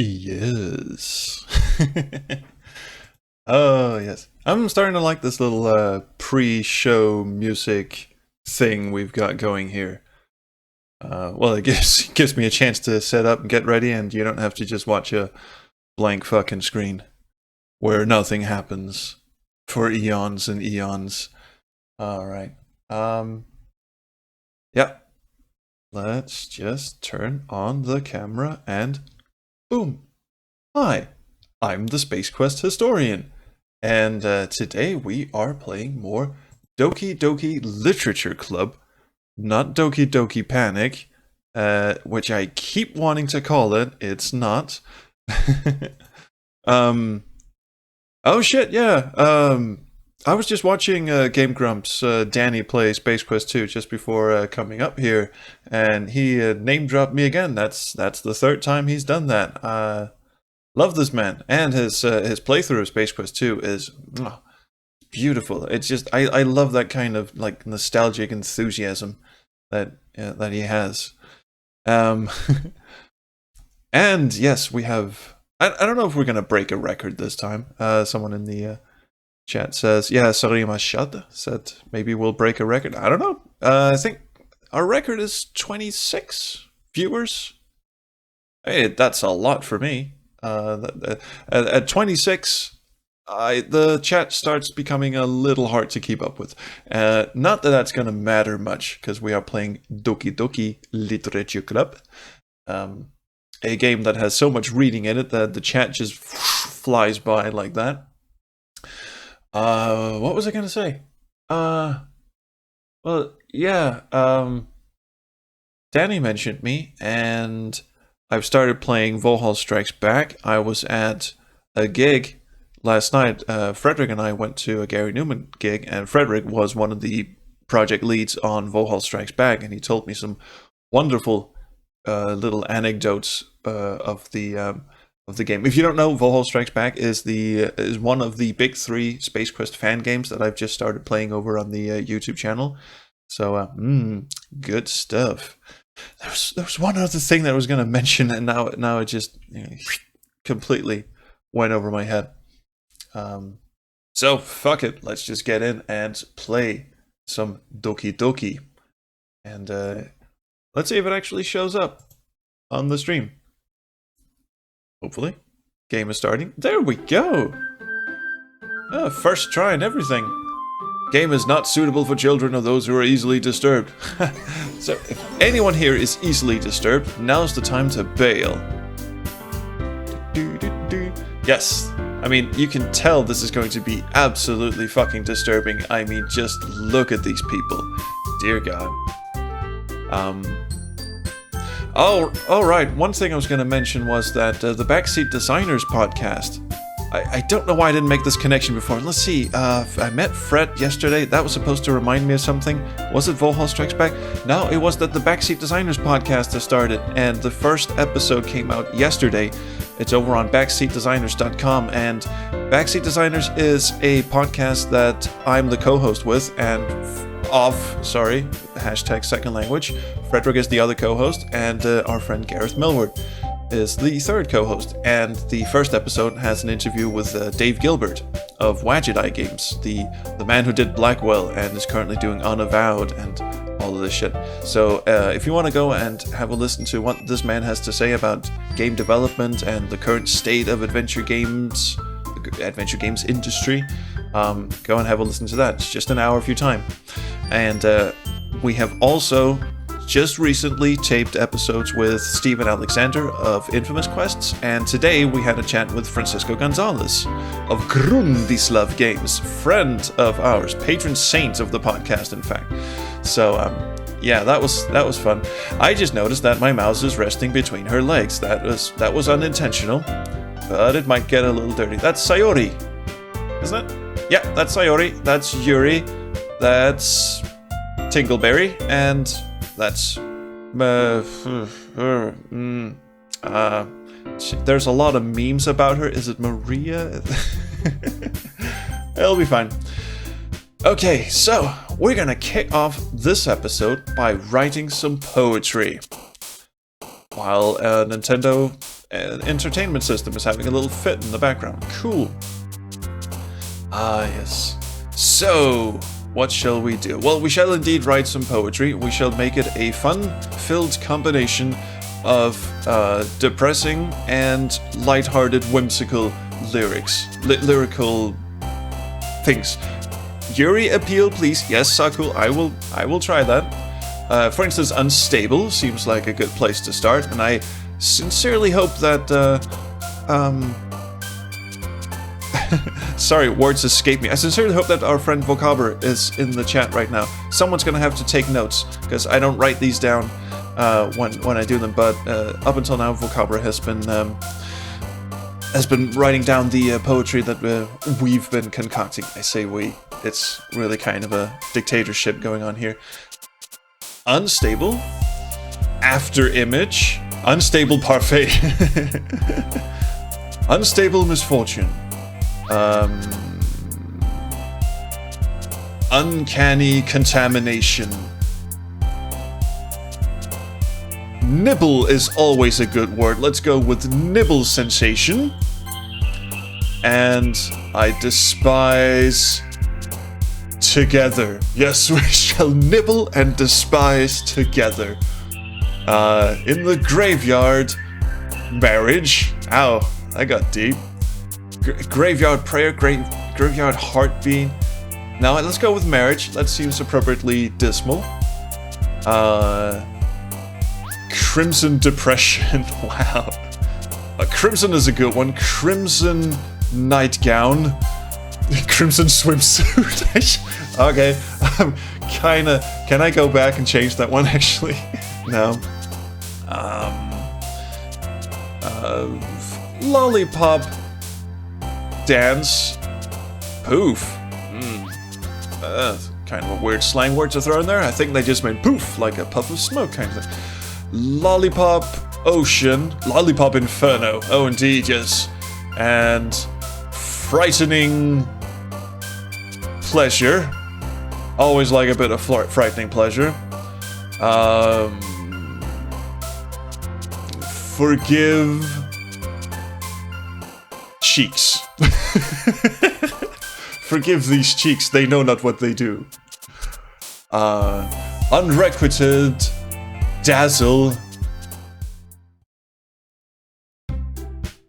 Yes. Oh, yes. I'm starting to like this little pre-show music thing we've got going here. Well, it gives me a chance to set up and get ready, and you don't have to just watch a blank fucking screen where nothing happens for eons and eons. All right. Yeah. Let's just turn on the camera and boom. Hi, I'm the Space Quest historian, and today we are playing more Doki Doki Literature Club, not Doki Doki Panic, which I keep wanting to call it. It's not. Oh shit, yeah. I was just watching Game Grumps Danny play Space Quest 2 just before coming up here, and he name dropped me again. That's the third time he's done that. Love this man, and his playthrough of Space Quest 2 is beautiful. It's just I love that kind of like nostalgic enthusiasm that he has. And yes, we have. I don't know if we're gonna break a record this time. Someone in the chat says, yeah, Sayori Mashad said maybe we'll break a record. I don't know. I think our record is 26 viewers. Hey, that's a lot for me. At 26, the chat starts becoming a little hard to keep up with. Not that that's going to matter much, because we are playing Doki Doki Literature Club. A game that has so much reading in it that the chat just flies by like that. What was I going to say? Well, yeah, Danny mentioned me, and I've started playing Valhalla Strikes Back. I was at a gig last night. Frederick and I went to a Gary Newman gig, and Frederick was one of the project leads on Valhalla Strikes Back, and he told me some wonderful little anecdotes of the game. If you don't know, Valhalla Strikes Back is one of the big three Space Quest fan games that I've just started playing over on the YouTube channel. So, good stuff. There was one other thing that I was going to mention, and now it just completely went over my head. So fuck it, let's just get in and play some Doki Doki, and let's see if it actually shows up on the stream. Hopefully, game is starting. There we go. First try and everything. Game is not suitable for children or those who are easily disturbed. So, if anyone here is easily disturbed, now's the time to bail. Yes, I mean, you can tell this is going to be absolutely fucking disturbing. I mean, just look at these people. Dear God. Oh, alright, one thing I was going to mention was that the Backseat Designers podcast. I don't know why I didn't make this connection before. Let's see, I met Fred yesterday. That was supposed to remind me of something. Was it Valhalla Strikes Back? No, it was that the Backseat Designers podcast has started, and the first episode came out yesterday. It's over on backseatdesigners.com, and Backseat Designers is a podcast that I'm the co-host with, and hashtag second language. Frederick is the other co-host, and our friend Gareth Millward is the third co-host. And the first episode has an interview with Dave Gilbert of Wadget Eye Games, the man who did Blackwell and is currently doing Unavowed and all of this shit. So if you want to go and have a listen to what this man has to say about game development and the current state of adventure games industry, go and have a listen to that. It's just an hour of your time. And we have also just recently taped episodes with Steven Alexander of Infamous Quests, and today we had a chat with Francisco Gonzalez of Grundislav Games, friend of ours, patron saint of the podcast, in fact. So, yeah, that was fun. I just noticed that my mouse is resting between her legs. That was unintentional, but it might get a little dirty. That's Sayori, isn't it? Yeah, that's Sayori. That's Yuri. That's Tingleberry, and that's there's a lot of memes about her. Is it Maria? It'll be fine. Okay, so we're gonna kick off this episode by writing some poetry. While Nintendo entertainment system is having a little fit in the background. Cool. Ah, yes. So, what shall we do? Well, we shall indeed write some poetry. We shall make it a fun-filled combination of depressing and lighthearted, whimsical lyrics. Lyrical things. Yuri appeal, please. Yes, Sakul, I will try that. For instance, unstable seems like a good place to start, and I sincerely hope that sorry, words escape me. I sincerely hope that our friend Vocaber is in the chat right now. Someone's gonna have to take notes, because I don't write these down when I do them, but up until now Vocaber has been writing down the poetry that we've been concocting. I say we. It's really kind of a dictatorship going on here. Unstable. After image. Unstable parfait. Unstable misfortune. Uncanny contamination. Nibble is always a good word. Let's go with nibble sensation. And I despise together. Yes, we shall nibble and despise together. In the graveyard, marriage. Ow, I got deep. Graveyard prayer, graveyard heartbeat. Now let's go with marriage. That seems appropriately dismal. Crimson depression. Wow. Crimson is a good one. Crimson nightgown. Crimson swimsuit. Okay. Kinda. Can I go back and change that one actually? No. Lollipop dance. Poof. Kind of a weird slang word to throw in there. I think they just meant poof, like a puff of smoke kind of thing. Lollipop ocean. Lollipop inferno. Oh, indeed, yes. And frightening pleasure. Always like a bit of frightening pleasure. Forgive cheeks. Forgive these cheeks, they know not what they do. Unrequited dazzle.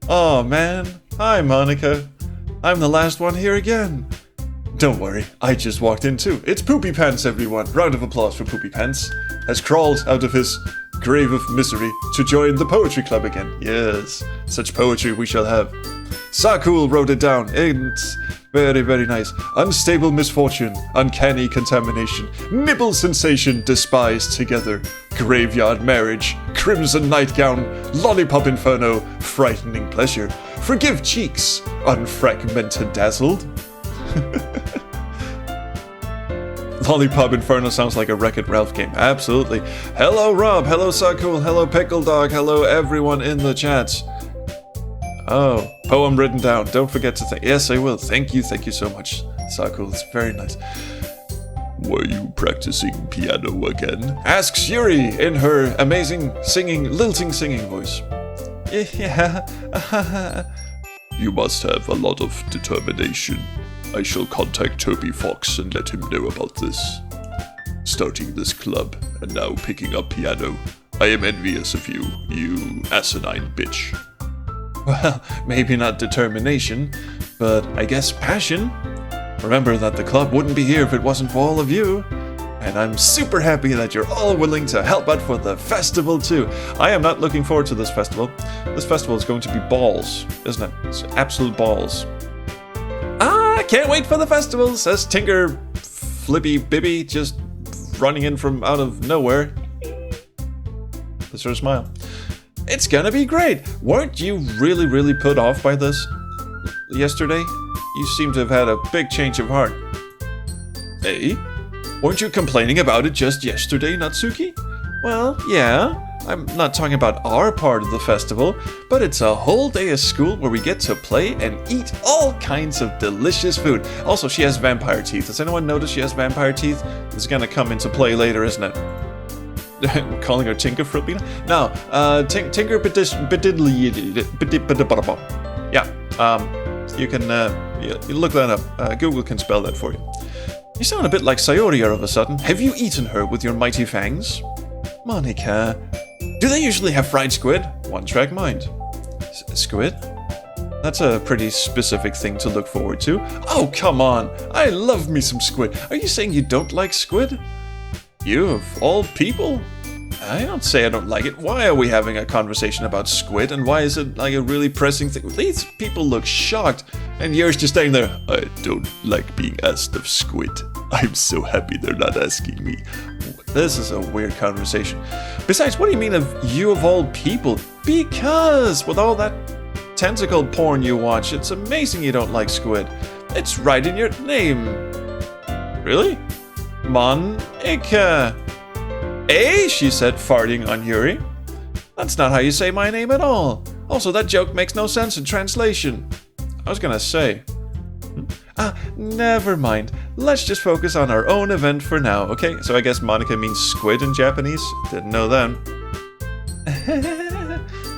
Oh man, hi Monica. I'm the last one here again. Don't worry, I just walked in too. It's Poopy Pants, everyone. Round of applause for Poopy Pants. Has crawled out of his grave of misery to join the poetry club again. Yes, such poetry we shall have. Sakul wrote it down. It's very, very nice. Unstable misfortune, uncanny contamination, nibble sensation, despised together, graveyard marriage, crimson nightgown, lollipop inferno, frightening pleasure, forgive cheeks, unfragmented dazzled. Lollipop Inferno sounds like a Wreck-It Ralph game. Absolutely. Hello Rob, hello Sakul, hello Pickle Dog, hello everyone in the chat. Oh, poem written down. Don't forget to thank. Yes, I will. Thank you so much, Sakul. It's very nice. Were you practicing piano again? Asks Yuri in her amazing singing, lilting singing voice. Yeah. You must have a lot of determination. I shall contact Toby Fox and let him know about this. Starting this club, and now picking up piano. I am envious of you, you asinine bitch. Well, maybe not determination, but I guess passion. Remember that the club wouldn't be here if it wasn't for all of you. And I'm super happy that you're all willing to help out for the festival too. I am not looking forward to this festival. This festival is going to be balls, isn't it? It's absolute balls. I can't wait for the festival, says Tinker Flippy Bibby, just running in from out of nowhere. That's her smile. It's gonna be great. Weren't you really, really put off by this yesterday? You seem to have had a big change of heart. Eh? Weren't you complaining about it just yesterday, Natsuki? Well, yeah. I'm not talking about our part of the festival, but it's a whole day of school where we get to play and eat all kinds of delicious food. Also, she has vampire teeth. Has anyone noticed she has vampire teeth? This is gonna come into play later, isn't it? Calling her Tinker Filipina? No, Tinker Yeah, you can you look that up. Google can spell that for you. You sound a bit like Sayori all of a sudden. Have you eaten her with your mighty fangs? Monica. Do they usually have fried squid? One track mind. Squid? That's a pretty specific thing to look forward to. Oh, come on. I love me some squid. Are you saying you don't like squid? You, of all people? I don't say I don't like it. Why are we having a conversation about squid, and why is it like a really pressing thing? These people look shocked, and Yuri's just standing there. I don't like being asked of squid. I'm so happy they're not asking me. This is a weird conversation. Besides, what do you mean of you of all people? Because with all that tentacle porn you watch, it's amazing you don't like squid. It's right in your name. Really? Monica. Eh? She said, farting on Yuri. That's not how you say my name at all. Also, that joke makes no sense in translation. I was gonna say. Never mind. Let's just focus on our own event for now, okay? So I guess Monica means squid in Japanese. Didn't know that.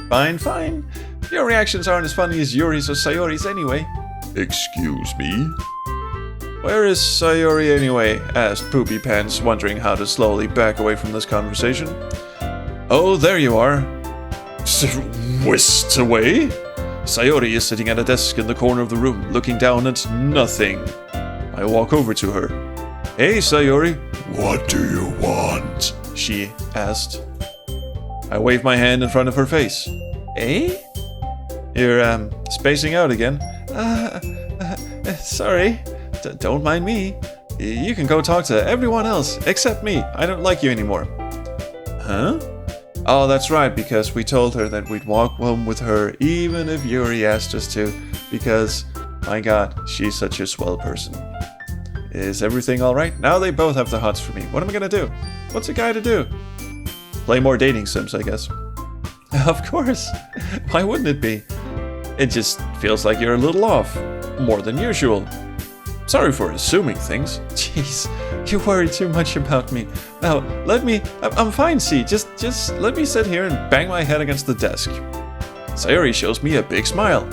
Fine, fine. Your reactions aren't as funny as Yuri's or Sayori's anyway. Excuse me? Where is Sayori anyway? Asked Poopy Pants, wondering how to slowly back away from this conversation. Oh, there you are. Whisked away? Sayori is sitting at a desk in the corner of the room, looking down at nothing. I walk over to her. Hey, Sayori. What do you want? She asked. I wave my hand in front of her face. Eh? You're, spacing out again. Sorry. Don't mind me. You can go talk to everyone else, except me. I don't like you anymore. Huh? Oh, that's right, because we told her that we'd walk home with her even if Yuri asked us to, because, my god, she's such a swell person. Is everything alright? Now they both have the hots for me. What am I gonna do? What's a guy to do? Play more dating sims, I guess. Of course. Why wouldn't it be? It just feels like you're a little off. More than usual. Sorry for assuming things. Jeez, you worry too much about me. Now, I'm fine, see. Just let me sit here and bang my head against the desk. Sayori shows me a big smile.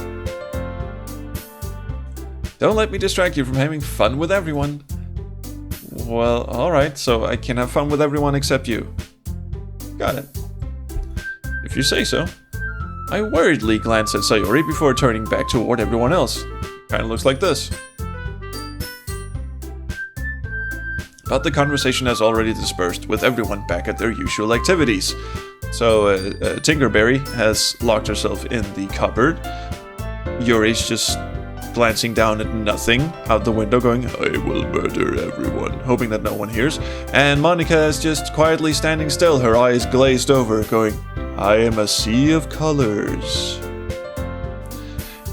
Don't let me distract you from having fun with everyone. Well, alright, so I can have fun with everyone except you. Got it. If you say so. I worriedly glance at Sayori before turning back toward everyone else. Kinda looks like this. But the conversation has already dispersed, with everyone back at their usual activities. So, Tinkerberry has locked herself in the cupboard. Yuri's just glancing down at nothing out the window going, I will murder everyone, hoping that no one hears. And Monica is just quietly standing still, her eyes glazed over, going, I am a sea of colors.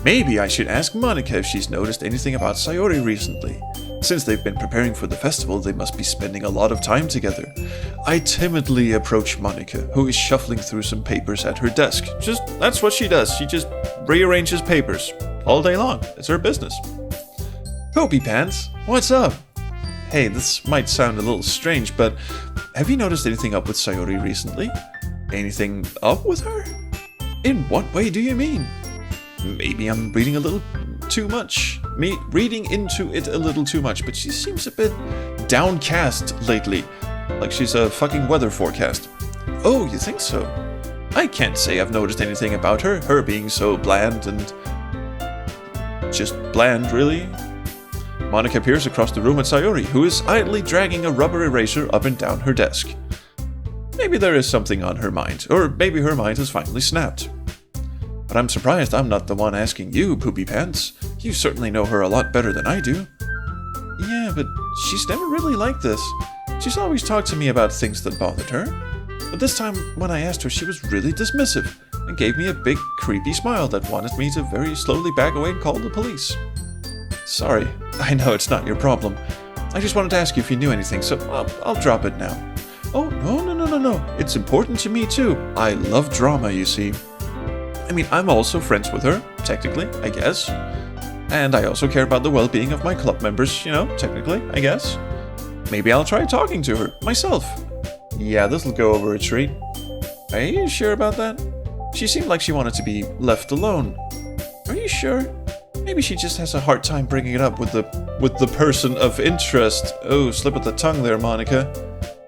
Maybe I should ask Monica if she's noticed anything about Sayori recently. Since they've been preparing for the festival, they must be spending a lot of time together. I timidly approach Monica, who is shuffling through some papers at her desk. That's what she does. She just rearranges papers all day long. It's her business. Poopy Pants, what's up? Hey, this might sound a little strange, but have you noticed anything up with Sayori recently? Anything up with her? In what way do you mean? Maybe I'm reading a little too much. Me reading into it a little too much, but she seems a bit downcast lately. Like she's a fucking weather forecast. Oh, you think so? I can't say I've noticed anything about her being so bland and... just bland, really. Monica peers across the room at Sayori, who is idly dragging a rubber eraser up and down her desk. Maybe there is something on her mind, or maybe her mind has finally snapped. But I'm surprised I'm not the one asking you, Poopy Pants. You certainly know her a lot better than I do. Yeah, but she's never really like this. She's always talked to me about things that bothered her. But this time, when I asked her, she was really dismissive and gave me a big, creepy smile that wanted me to very slowly back away and call the police. Sorry, I know it's not your problem. I just wanted to ask you if you knew anything, so I'll drop it now. Oh, no. It's important to me too. I love drama, you see. I mean, I'm also friends with her, technically, I guess. And I also care about the well-being of my club members, you know, technically, I guess. Maybe I'll try talking to her, myself. Yeah, this'll go over a treat. Are you sure about that? She seemed like she wanted to be left alone. Are you sure? Maybe she just has a hard time bringing it up with the person of interest. Oh, slip of the tongue there, Monica.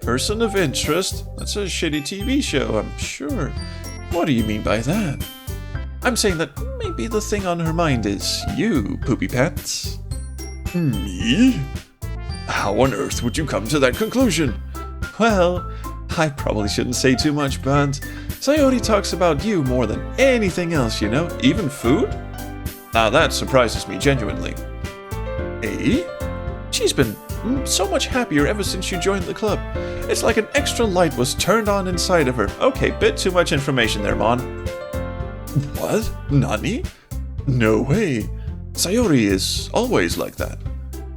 Person of interest? That's a shitty TV show, I'm sure. What do you mean by that? I'm saying that maybe the thing on her mind is you, Poopy Pants. Me? How on earth would you come to that conclusion? Well, I probably shouldn't say too much, but Sayori talks about you more than anything else, you know? Even food? Now that surprises me genuinely. Eh? She's been so much happier ever since you joined the club. It's like an extra light was turned on inside of her. Okay, bit too much information there, Mon. What? Nani? No way. Sayori is always like that.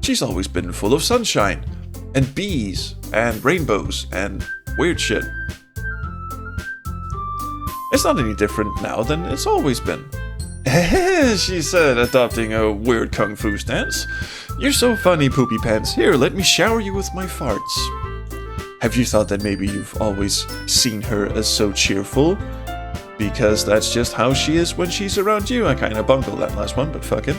She's always been full of sunshine, and bees, and rainbows, and weird shit. It's not any different now than it's always been. She said, adopting a weird kung fu stance. You're so funny, Poopy Pants. Here, let me shower you with my farts. Have you thought that maybe you've always seen her as so cheerful? Because that's just how she is when she's around you. I kinda bungled that last one, but fuck it.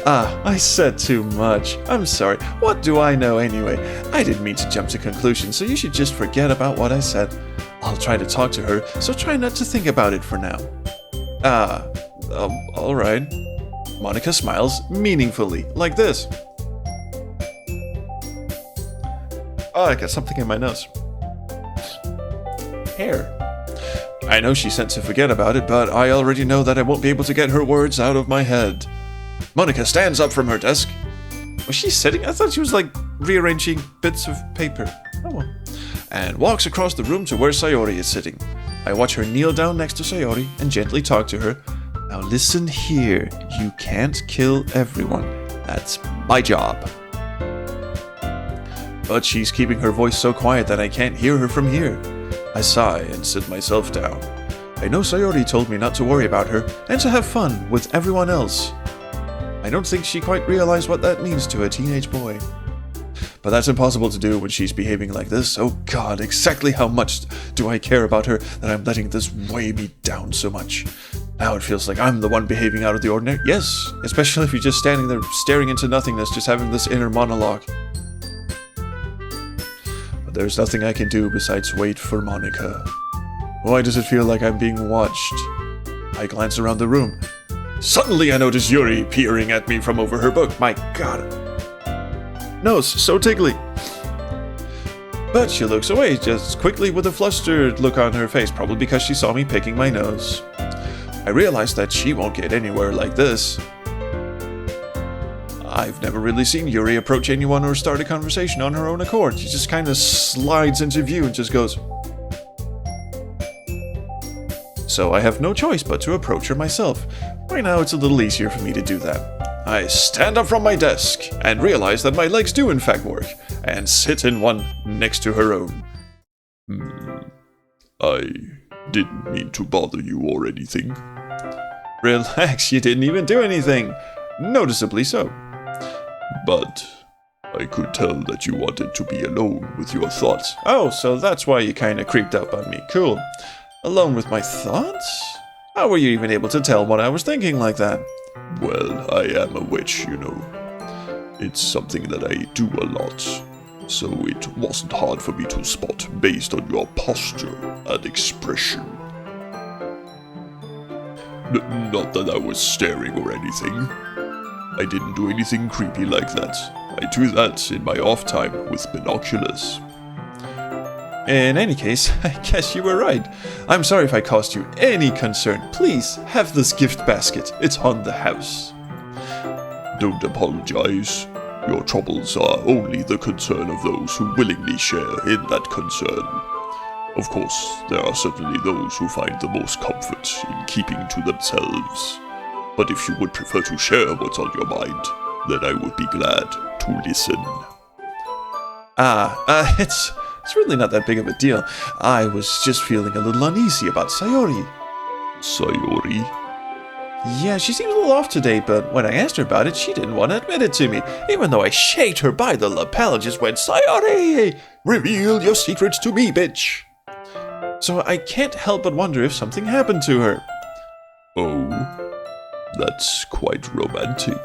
Ah, I said too much. I'm sorry. What do I know anyway? I didn't mean to jump to conclusions, so you should just forget about what I said. I'll try to talk to her, so try not to think about it for now. Alright. Monica smiles meaningfully, like this. Oh, I got something in my nose. Hair. I know she sent to forget about it, but I already know that I won't be able to get her words out of my head. Monica stands up from her desk. Was she sitting? I thought she was like rearranging bits of paper. Oh well. And walks across the room to where Sayori is sitting. I watch her kneel down next to Sayori and gently talk to her. Now listen here, you can't kill everyone. That's my job. But she's keeping her voice so quiet that I can't hear her from here. I sigh and sit myself down. I know Sayori told me not to worry about her and to have fun with everyone else. I don't think she quite realized what that means to a teenage boy. But that's impossible to do when she's behaving like this. Oh god, exactly how much do I care about her that I'm letting this weigh me down so much? Now it feels like I'm the one behaving out of the ordinary. Yes, especially if you're just standing there staring into nothingness, just having this inner monologue. But there's nothing I can do besides wait for Monica. Why does it feel like I'm being watched? I glance around the room. Suddenly I notice Yuri peering at me from over her book. My god. Nose, so tickly. But she looks away just quickly with a flustered look on her face, probably because she saw me picking my nose. I realize that she won't get anywhere like this. I've never really seen Yuri approach anyone or start a conversation on her own accord. She just kind of slides into view and just goes. So I have no choice but to approach her myself. Right now it's a little easier for me to do that. I stand up from my desk and realize that my legs do in fact work, and sit in one next to her own. I didn't mean to bother you or anything. Relax, you didn't even do anything. Noticeably so. But I could tell that you wanted to be alone with your thoughts. Oh, so that's why you kinda creeped up on me. Cool. Alone with my thoughts? How were you even able to tell what I was thinking like that? Well, I am a witch, you know. It's something that I do a lot, so it wasn't hard for me to spot based on your posture and expression. Not that I was staring or anything. I didn't do anything creepy like that. I do that in my off time with binoculars. In any case, I guess you were right. I'm sorry if I caused you any concern. Please, have this gift basket. It's on the house. Don't apologize. Your troubles are only the concern of those who willingly share in that concern. Of course, there are certainly those who find the most comfort in keeping to themselves. But if you would prefer to share what's on your mind, then I would be glad to listen. It's really not that big of a deal. I was just feeling a little uneasy about Sayori. Sayori? Yeah, she seems a little off today, but when I asked her about it, she didn't want to admit it to me. Even though I shaked her by the lapel and just went, Sayori! Reveal your secrets to me, bitch! So I can't help but wonder if something happened to her. Oh, that's quite romantic.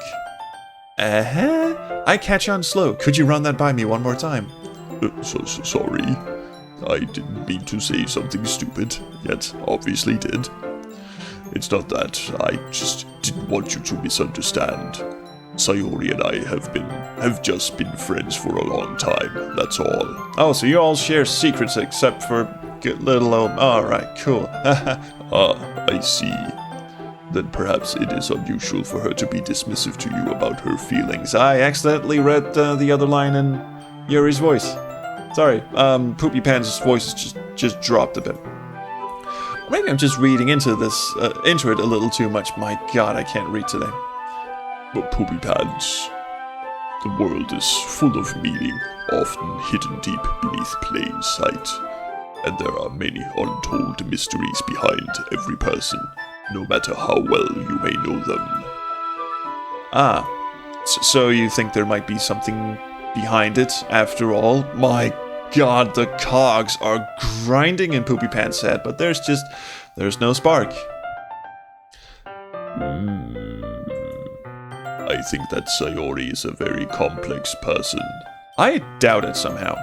I catch on slow. Could you run that by me one more time? Sorry. I didn't mean to say something stupid, yet obviously did. It's not that, I just didn't want you to misunderstand. Sayori and I have just been friends for a long time, that's all. Oh, so you all share secrets except for little old... Alright, cool. Ah, I see. Then perhaps it is unusual for her to be dismissive to you about her feelings. I accidentally read the other line in Yuri's voice. Sorry, Poopy Pants' voice just dropped a bit. Maybe I'm just reading into it a little too much. My god, I can't read today. But Poopy Pants, the world is full of meaning, often hidden deep beneath plain sight. And there are many untold mysteries behind every person, no matter how well you may know them. Ah, so you think there might be something behind it after all? My god, the cogs are grinding in Poopy Pants' head, but there's no spark. I think that Sayori is a very complex person. I doubt it somehow.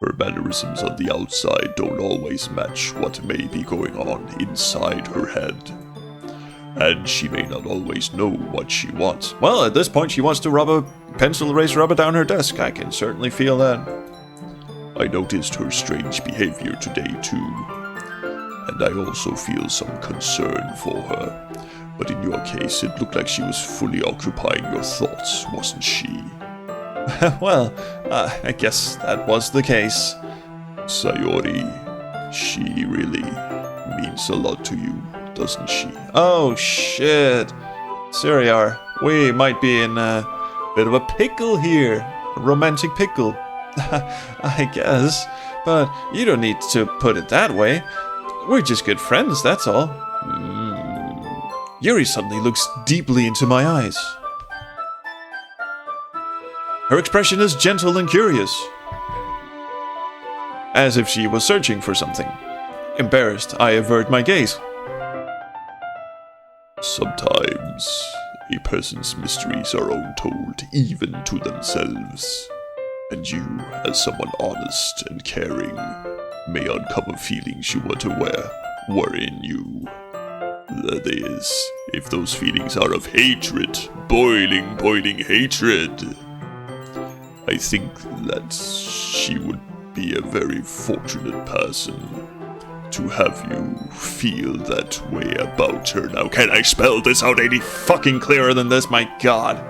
Her mannerisms on the outside don't always match what may be going on inside her head. And she may not always know what she wants. Well, at this point she wants to rub a pencil eraser rubber down her desk. I can certainly feel that. I noticed her strange behavior today too. And I also feel some concern for her. But in your case, it looked like she was fully occupying your thoughts, wasn't she? Well, I guess that was the case. Sayori, she really means a lot to you, doesn't she? Oh, shit. Siriar, we might be in a bit of a pickle here. A romantic pickle. I guess. But you don't need to put it that way. We're just good friends, that's all. Yuri suddenly looks deeply into my eyes. Her expression is gentle and curious, as if she was searching for something. Embarrassed, I avert my gaze. Sometimes a person's mysteries are untold even to themselves, and you, as someone honest and caring, may uncover feelings you weren't aware were in you. That is, if those feelings are of hatred, boiling hatred. I think that she would be a very fortunate person to have you feel that way about her. Now, can I spell this out any fucking clearer than this? My god.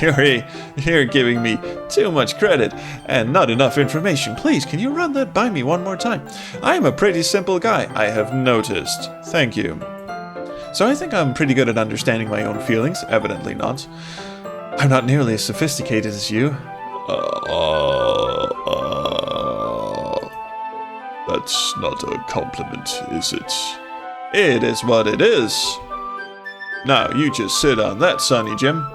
Yuri, you're giving me too much credit and not enough information. Please, can you run that by me one more time? I'm a pretty simple guy, I have noticed. Thank you. So I think I'm pretty good at understanding my own feelings. Evidently not. I'm not nearly as sophisticated as you. That's not a compliment, is it? It is what it is. Now, you just sit on that, Sonny Jim.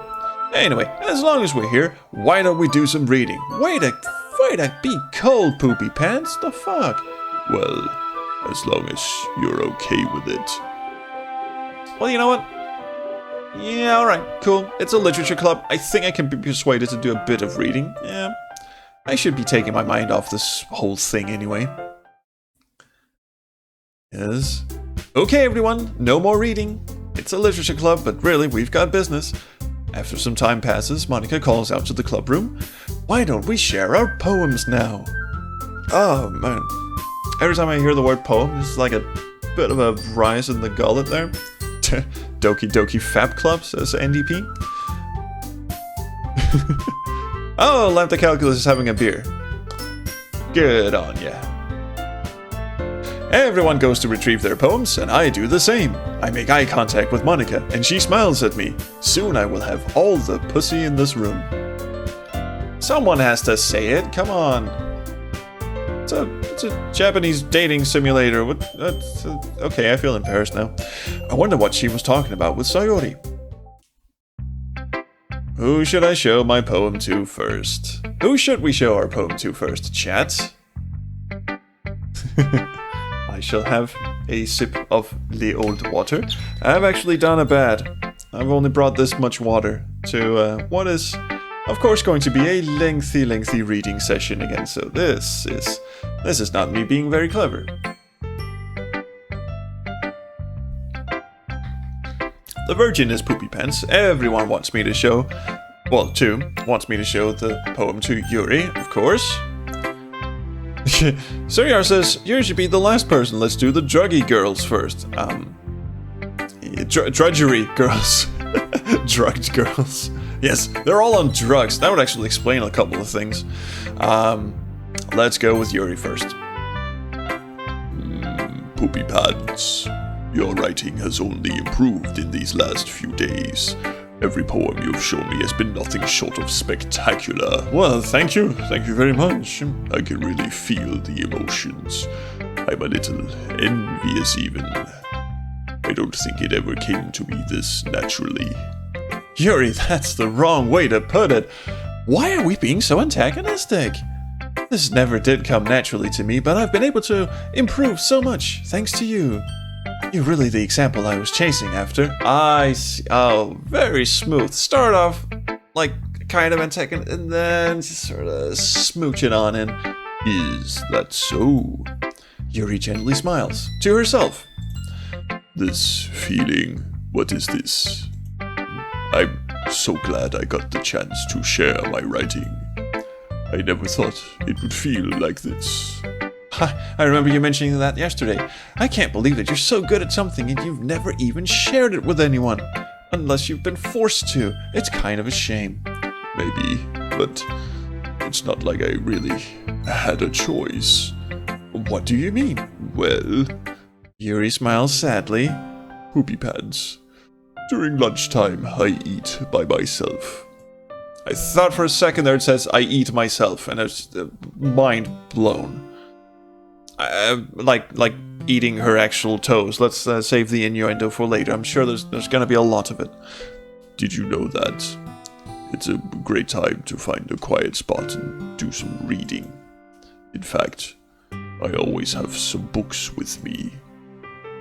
Anyway, as long as we're here, why don't we do some reading? Way to be cold, Poopy Pants. The fuck? Well, as long as you're okay with it. Well, you know what? Yeah, alright, cool. It's a literature club. I think I can be persuaded to do a bit of reading. Yeah, I should be taking my mind off this whole thing anyway. Yes. Okay, everyone, no more reading. It's a literature club, but really, we've got business. After some time passes, Monica calls out to the club room. Why don't we share our poems now? Oh, man. Every time I hear the word poem, there's like a bit of a rise in the gullet there. Doki Doki Fab Club, says NDP. Oh, Lambda Calculus is having a beer. Good on ya. Everyone goes to retrieve their poems, and I do the same. I make eye contact with Monica, and she smiles at me. Soon I will have all the pussy in this room. Someone has to say it, come on. It's a Japanese dating simulator. Okay, I feel embarrassed now. I wonder what she was talking about with Sayori. Who should I show my poem to first? Who should we show our poem to first, chat? I shall have a sip of the old water. I've actually done a bad. I've only brought this much water to what is, of course, going to be a lengthy reading session again. So this is not me being very clever. The Virgin is Poopy Pants. Everyone wants me to show, wants me to show the poem to Yuri, of course. Sayori says, you should be the last person. Let's do the druggy girls first. Drudgery girls. Drugged girls. Yes, they're all on drugs. That would actually explain a couple of things. Let's go with Yuri first. Poopy Pants. Your writing has only improved in these last few days. Every poem you've shown me has been nothing short of spectacular. Well, thank you. Thank you very much. I can really feel the emotions. I'm a little envious even. I don't think it ever came to me this naturally. Yuri, that's the wrong way to put it. Why are we being so antagonistic? This never did come naturally to me, but I've been able to improve so much thanks to you. You're really the example I was chasing after. I see. Oh, very smooth. Start off like kind of antagonist, and then just sort of smooch it on in. Is that so? Yuri gently smiles to herself. This feeling, what is this? I'm so glad I got the chance to share my writing. I never thought it would feel like this. I remember you mentioning that yesterday. I can't believe that you're so good at something and you've never even shared it with anyone. Unless you've been forced to. It's kind of a shame. Maybe, but it's not like I really had a choice. What do you mean? Well, Yuri smiles sadly. Poopy Pants. During lunchtime, I eat by myself. I thought for a second there it says, I eat myself, and I was mind blown. Like eating her actual toes. Let's save the innuendo for later. I'm sure there's gonna be a lot of it. Did you know that? It's a great time to find a quiet spot and do some reading. In fact, I always have some books with me.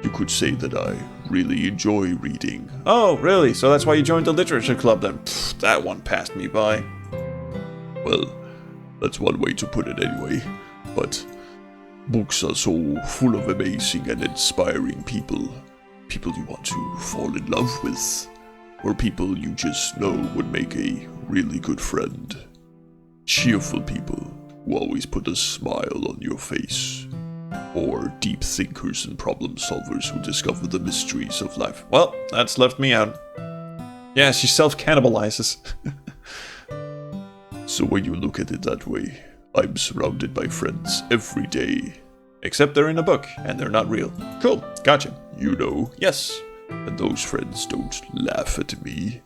You could say that I really enjoy reading. Oh, really? So that's why you joined the literature club then? Pfft, that one passed me by. Well, that's one way to put it anyway. But books are so full of amazing and inspiring people. People you want to fall in love with. Or people you just know would make a really good friend. Cheerful people who always put a smile on your face. Or deep thinkers and problem solvers who discover the mysteries of life. Well, that's left me out. Yeah, she self-cannibalizes. So when you look at it that way, I'm surrounded by friends every day. Except they're in a book, and they're not real. Cool, gotcha. You know? Yes. And those friends don't laugh at me.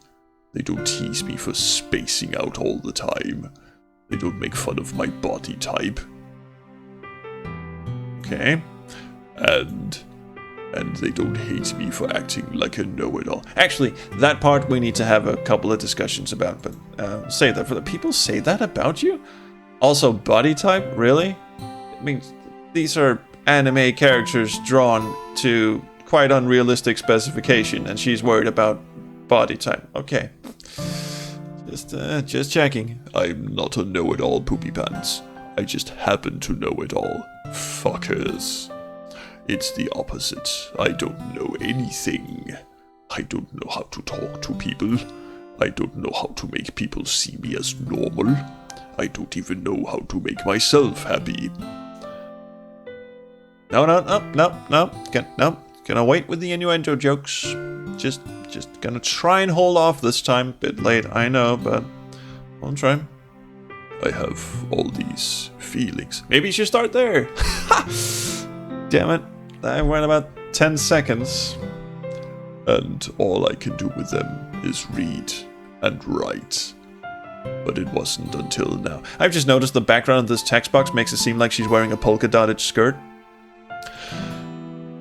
They don't tease me for spacing out all the time. They don't make fun of my body type. Okay. And they don't hate me for acting like a know-it-all. Actually, that part we need to have a couple of discussions about, but say that for the people say that about you? Also, body type? Really? I mean, these are anime characters drawn to quite unrealistic specification, and she's worried about body type. Okay. Just checking. I'm not a know-it-all, Poopy Pants. I just happen to know it all. Fuckers. It's the opposite. I don't know anything. I don't know how to talk to people. I don't know how to make people see me as normal. I don't even know how to make myself happy. No. Gonna wait with the innuendo jokes. Just gonna try and hold off this time. Bit late, I know, but I'll try. I have all these feelings. Maybe you should start there. Damn it. I went about 10 seconds. And all I can do with them is read and write. But it wasn't until now. I've just noticed the background of this text box makes it seem like she's wearing a polka dotted skirt.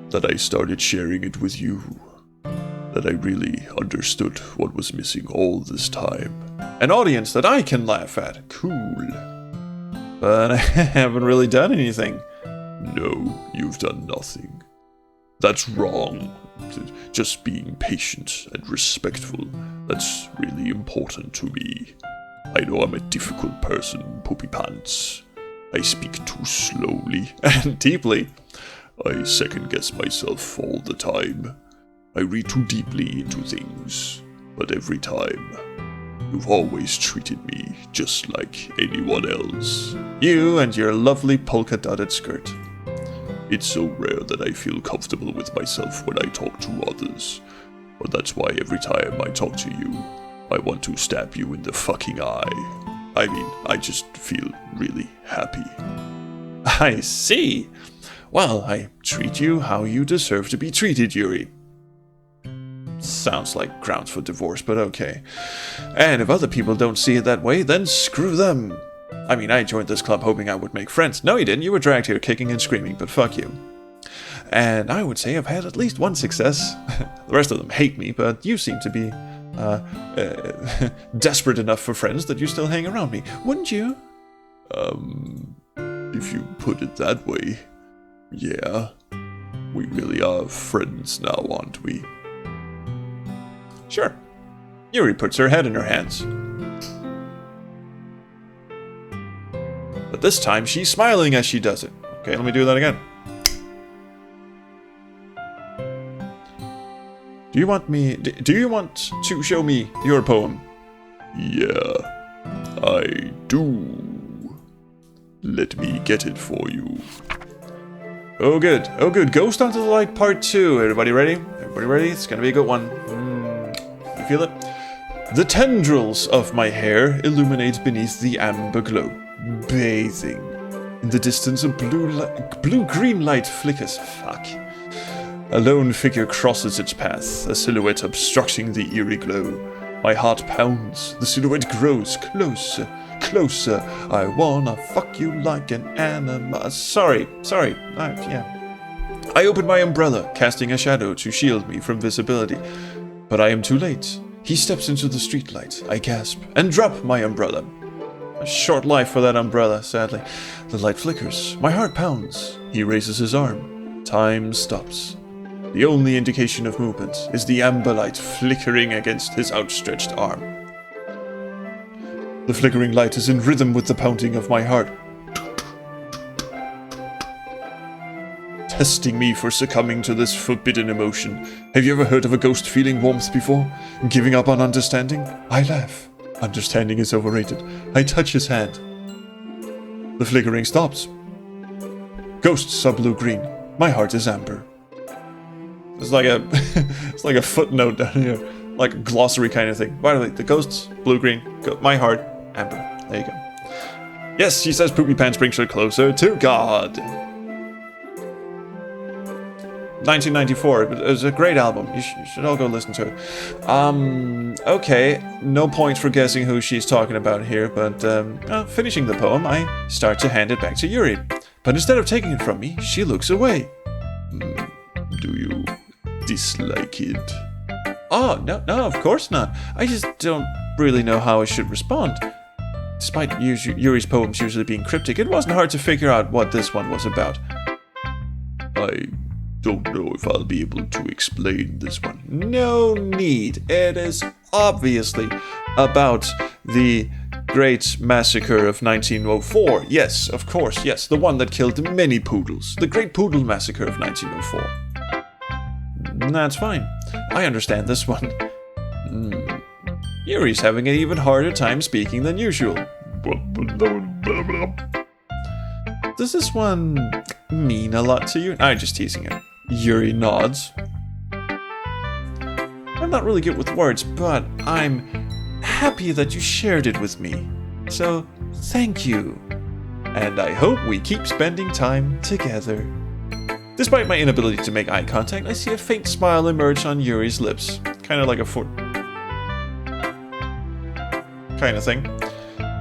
That I started sharing it with you. That I really understood what was missing all this time. An audience that I can laugh at. Cool. But I haven't really done anything. No, you've done nothing. That's wrong. Just being patient and respectful. That's really important to me. I know I'm a difficult person, Poopy Pants. I speak too slowly and deeply. I second-guess myself all the time. I read too deeply into things. But every time, you've always treated me just like anyone else. You and your lovely polka-dotted skirt. It's so rare that I feel comfortable with myself when I talk to others. But that's why every time I talk to you, I want to stab you in the fucking eye. I mean, I just feel really happy. I see. Well, I treat you how you deserve to be treated, Yuri. Sounds like grounds for divorce, but okay. And if other people don't see it that way, then screw them. I mean, I joined this club hoping I would make friends. No, you didn't. You were dragged here kicking and screaming, but fuck you. And I would say I've had at least one success. The rest of them hate me, but you seem to be desperate enough for friends that you still hang around me. Wouldn't you? If you put it that way, yeah. We really are friends now, aren't we? Sure. Yuri puts her head in her hands. But this time she's smiling as she does it. Okay, let me do that again. Do you want to show me your poem? Yeah, I do. Let me get it for you. Oh good, oh good. Ghost Onto the Light Part 2. Everybody ready? Everybody ready? It's gonna be a good one. You feel it? The tendrils of my hair illuminate beneath the amber glow, bathing. In the distance, a blue-green light flickers. Fuck. A lone figure crosses its path, a silhouette obstructing the eerie glow. My heart pounds, the silhouette grows closer, closer. I wanna fuck you like an animal. Sorry. Yeah. I open my umbrella, casting a shadow to shield me from visibility. But I am too late. He steps into the streetlight. I gasp and drop my umbrella. A short life for that umbrella, sadly. The light flickers. My heart pounds. He raises his arm. Time stops. The only indication of movement is the amber light flickering against his outstretched arm. The flickering light is in rhythm with the pounding of my heart, testing me for succumbing to this forbidden emotion. Have you ever heard of a ghost feeling warmth before? Giving up on understanding? I laugh. Understanding is overrated. I touch his hand. The flickering stops. Ghosts are blue-green. My heart is amber. It's like a footnote down here, like a glossary kind of thing. By the way, the ghosts, blue-green, my heart, amber. There you go. Yes, she says Poopy Pants brings her closer to God. 1994, it was a great album. You should all go listen to it. Okay, no point for guessing who she's talking about here, but finishing the poem, I start to hand it back to Yuri. But instead of taking it from me, she looks away. Do you dislike it? Oh, no, of course not. I just don't really know how I should respond. Despite Yuri's poems usually being cryptic, it wasn't hard to figure out what this one was about. I don't know if I'll be able to explain this one. No need. It is obviously about the Great Massacre of 1904. Yes, of course, yes. The one that killed many poodles. The Great Poodle Massacre of 1904. That's fine. I understand this one. Yuri's having an even harder time speaking than usual. Does this one mean a lot to you? I'm just teasing her. Yuri nods. I'm not really good with words, but I'm happy that you shared it with me. So, thank you. And I hope we keep spending time together. Despite my inability to make eye contact, I see a faint smile emerge on Yuri's lips. Kind of like a kind of thing.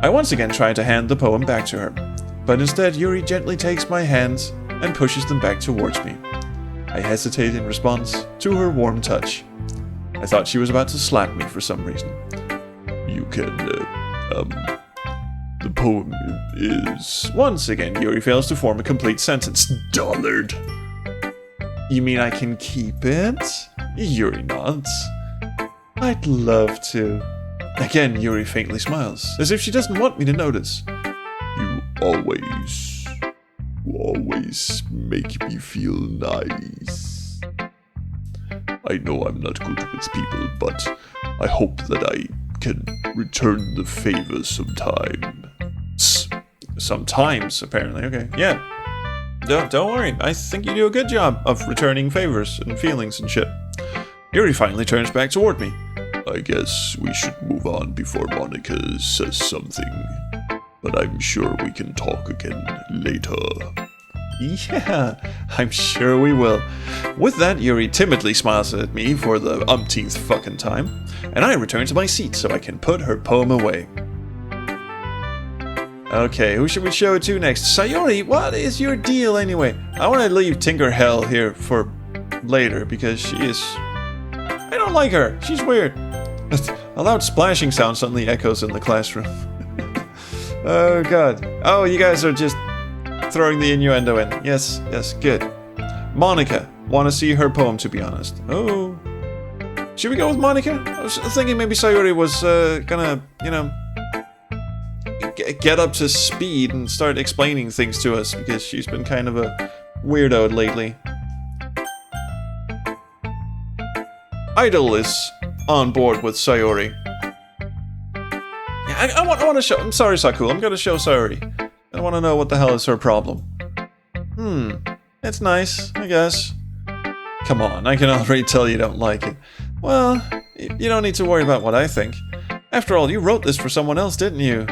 I once again try to hand the poem back to her, but instead Yuri gently takes my hands and pushes them back towards me. I hesitate in response to her warm touch. I thought she was about to slap me for some reason. you can, the poem is... Once again, Yuri fails to form a complete sentence. Dollard. You mean I can keep it? Yuri nods. I'd love to. Again, Yuri faintly smiles, as if she doesn't want me to notice. You always make me feel nice. I know I'm not good with people, but I hope that I can return the favor sometime. Sometimes, apparently. Okay, yeah. Don't worry. I think you do a good job of returning favors and feelings and shit. Yuri finally turns back toward me. I guess we should move on before Monica says something. But I'm sure we can talk again later. Yeah, I'm sure we will. With that, Yuri timidly smiles at me for the umpteenth fucking time, and I return to my seat so I can put her poem away. Okay, who should we show it to next? Sayori, what is your deal anyway? I want to leave Tinker Hell here for later because she is... I don't like her. She's weird. A loud splashing sound suddenly echoes in the classroom. Oh god. Oh, you guys are just throwing the innuendo in. Yes, good. Monica. Want to see her poem, to be honest. Oh. Should we go with Monica? I was thinking maybe Sayori was gonna, you know, get up to speed and start explaining things to us because she's been kind of a weirdo lately. Idol is on board with Sayori. Yeah, I want to show... I'm sorry, Saku. I'm going to show Sayori. I want to know what the hell is her problem. It's nice, I guess. Come on, I can already tell you don't like it. Well, you don't need to worry about what I think. After all, you wrote this for someone else, didn't you?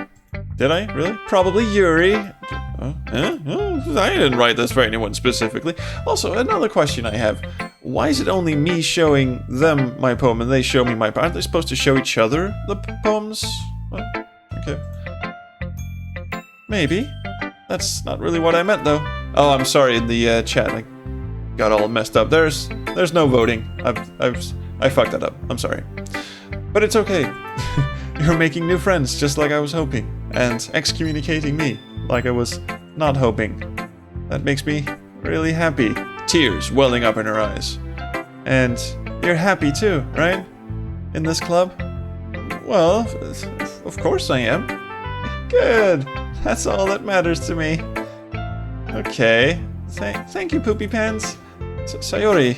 Did I? Really? Probably Yuri. I didn't write this for anyone specifically. Also, another question I have. Why is it only me showing them my poem and they show me my poem? Aren't they supposed to show each other the poems? Well, okay. Maybe. That's not really what I meant, though. Oh, I'm sorry, in the chat I got all messed up. There's no voting. I fucked that up. I'm sorry. But it's okay. You're making new friends, just like I was hoping. And excommunicating me, like I was not hoping. That makes me really happy. Tears welling up in her eyes. And you're happy too, right? In this club? Well, of course I am. Good. That's all that matters to me. Okay. Thank you, Poopy Pants. Sayori,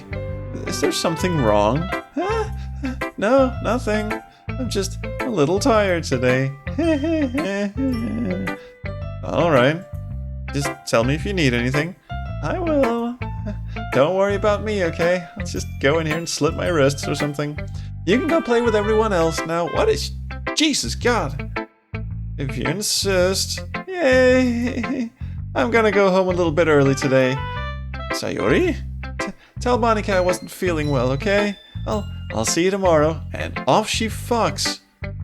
is there something wrong? No, nothing. I'm just a little tired today. Alright. Just tell me if you need anything. I will. Don't worry about me, okay? I'll just go in here and slit my wrists or something. You can go play with everyone else now. What is... Jesus God. If you insist. Yay. I'm gonna go home a little bit early today. Sayori? Tell Monica I wasn't feeling well, okay? I'll see you tomorrow. And off she fucks.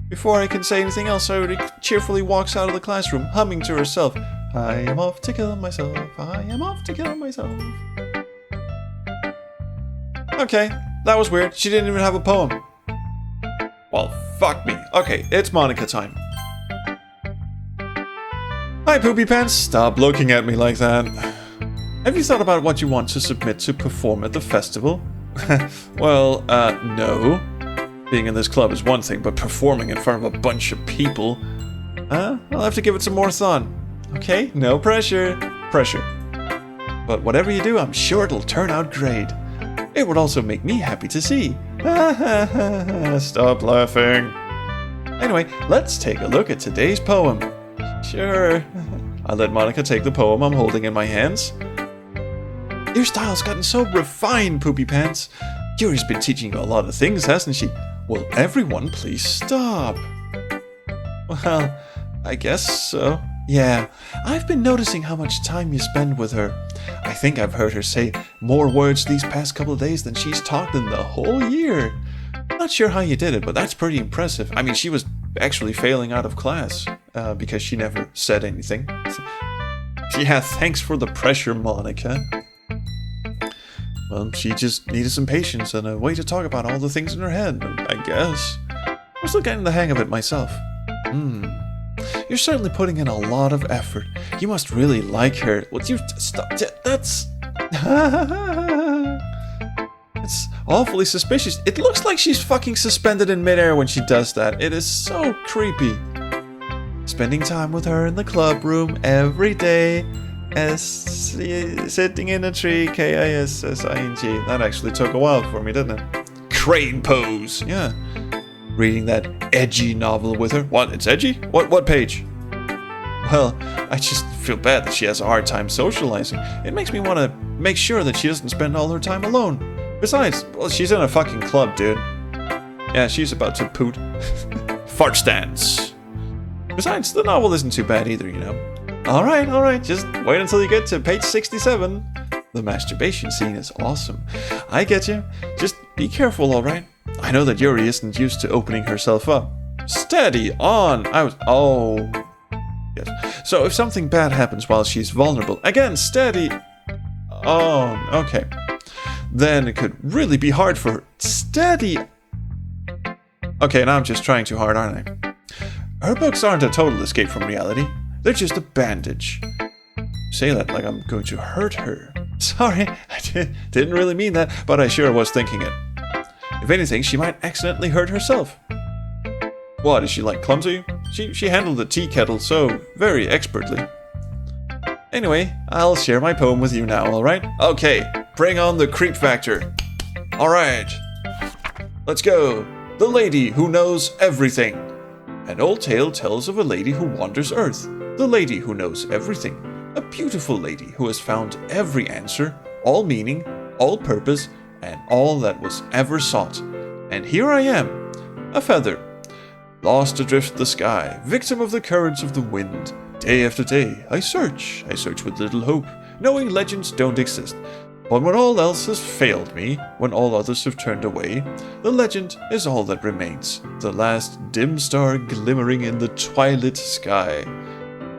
Before I can say anything else, Sayori cheerfully walks out of the classroom, humming to herself. I am off to kill myself. I am off to kill myself. Okay, that was weird. She didn't even have a poem. Well, fuck me. Okay, it's Monica time. Hi, Poopy Pants. Stop looking at me like that. Have you thought about what you want to submit to perform at the festival? Well, no. Being in this club is one thing, but performing in front of a bunch of people... I'll have to give it some more thought. Okay, no pressure. Pressure. But whatever you do, I'm sure it'll turn out great. It would also make me happy to see. Stop laughing. Anyway, let's take a look at today's poem. Sure. I let Monica take the poem I'm holding in my hands. Your style's gotten so refined, Poopy Pants. Yuri's been teaching you a lot of things, hasn't she? Will everyone please stop? Well, I guess so. Yeah, I've been noticing how much time you spend with her. I think I've heard her say more words these past couple of days than she's talked in the whole year. Not sure how you did it, but that's pretty impressive. I mean, she was actually failing out of class because she never said anything. Yeah, thanks for the pressure, Monica. Well, she just needed some patience and a way to talk about all the things in her head, I guess. I'm still getting the hang of it myself. You're certainly putting in a lot of effort. You must really like her. What you stop? That's it's awfully suspicious. It looks like she's fucking suspended in midair when she does that. It is so creepy. Spending time with her in the club room every day. Sitting in a tree. Kissing. That actually took a while for me, didn't it? Crane pose. Yeah. Reading that edgy novel with her. What? It's edgy? What page? Well, I just feel bad that she has a hard time socializing. It makes me want to make sure that she doesn't spend all her time alone. Besides, well, she's in a fucking club, dude. Yeah, she's about to poot. Fart stands. Besides, the novel isn't too bad either, you know. Alright, just wait until you get to page 67. The masturbation scene is awesome. I get you. Just be careful, alright? I know that Yuri isn't used to opening herself up. Steady on! Oh. Yes. So if something bad happens while she's vulnerable, again, steady. Oh, okay. Then it could really be hard for her. Steady. Okay, now I'm just trying too hard, aren't I? Her books aren't a total escape from reality. They're just a bandage. Say that like I'm going to hurt her. Sorry, I didn't really mean that, but I sure was thinking it. If anything, she might accidentally hurt herself. What, is she like clumsy? She handled the tea kettle so very expertly. Anyway, I'll share my poem with you now, alright? Okay, bring on the creep factor. Alright. Let's go. The Lady Who Knows Everything. An old tale tells of a lady who wanders Earth. The lady who knows everything. A beautiful lady who has found every answer, all meaning, all purpose, and all that was ever sought. And here I am, a feather, lost adrift the sky, victim of the currents of the wind. Day after day, I search with little hope, knowing legends don't exist. But when all else has failed me, when all others have turned away, the legend is all that remains, the last dim star glimmering in the twilit sky.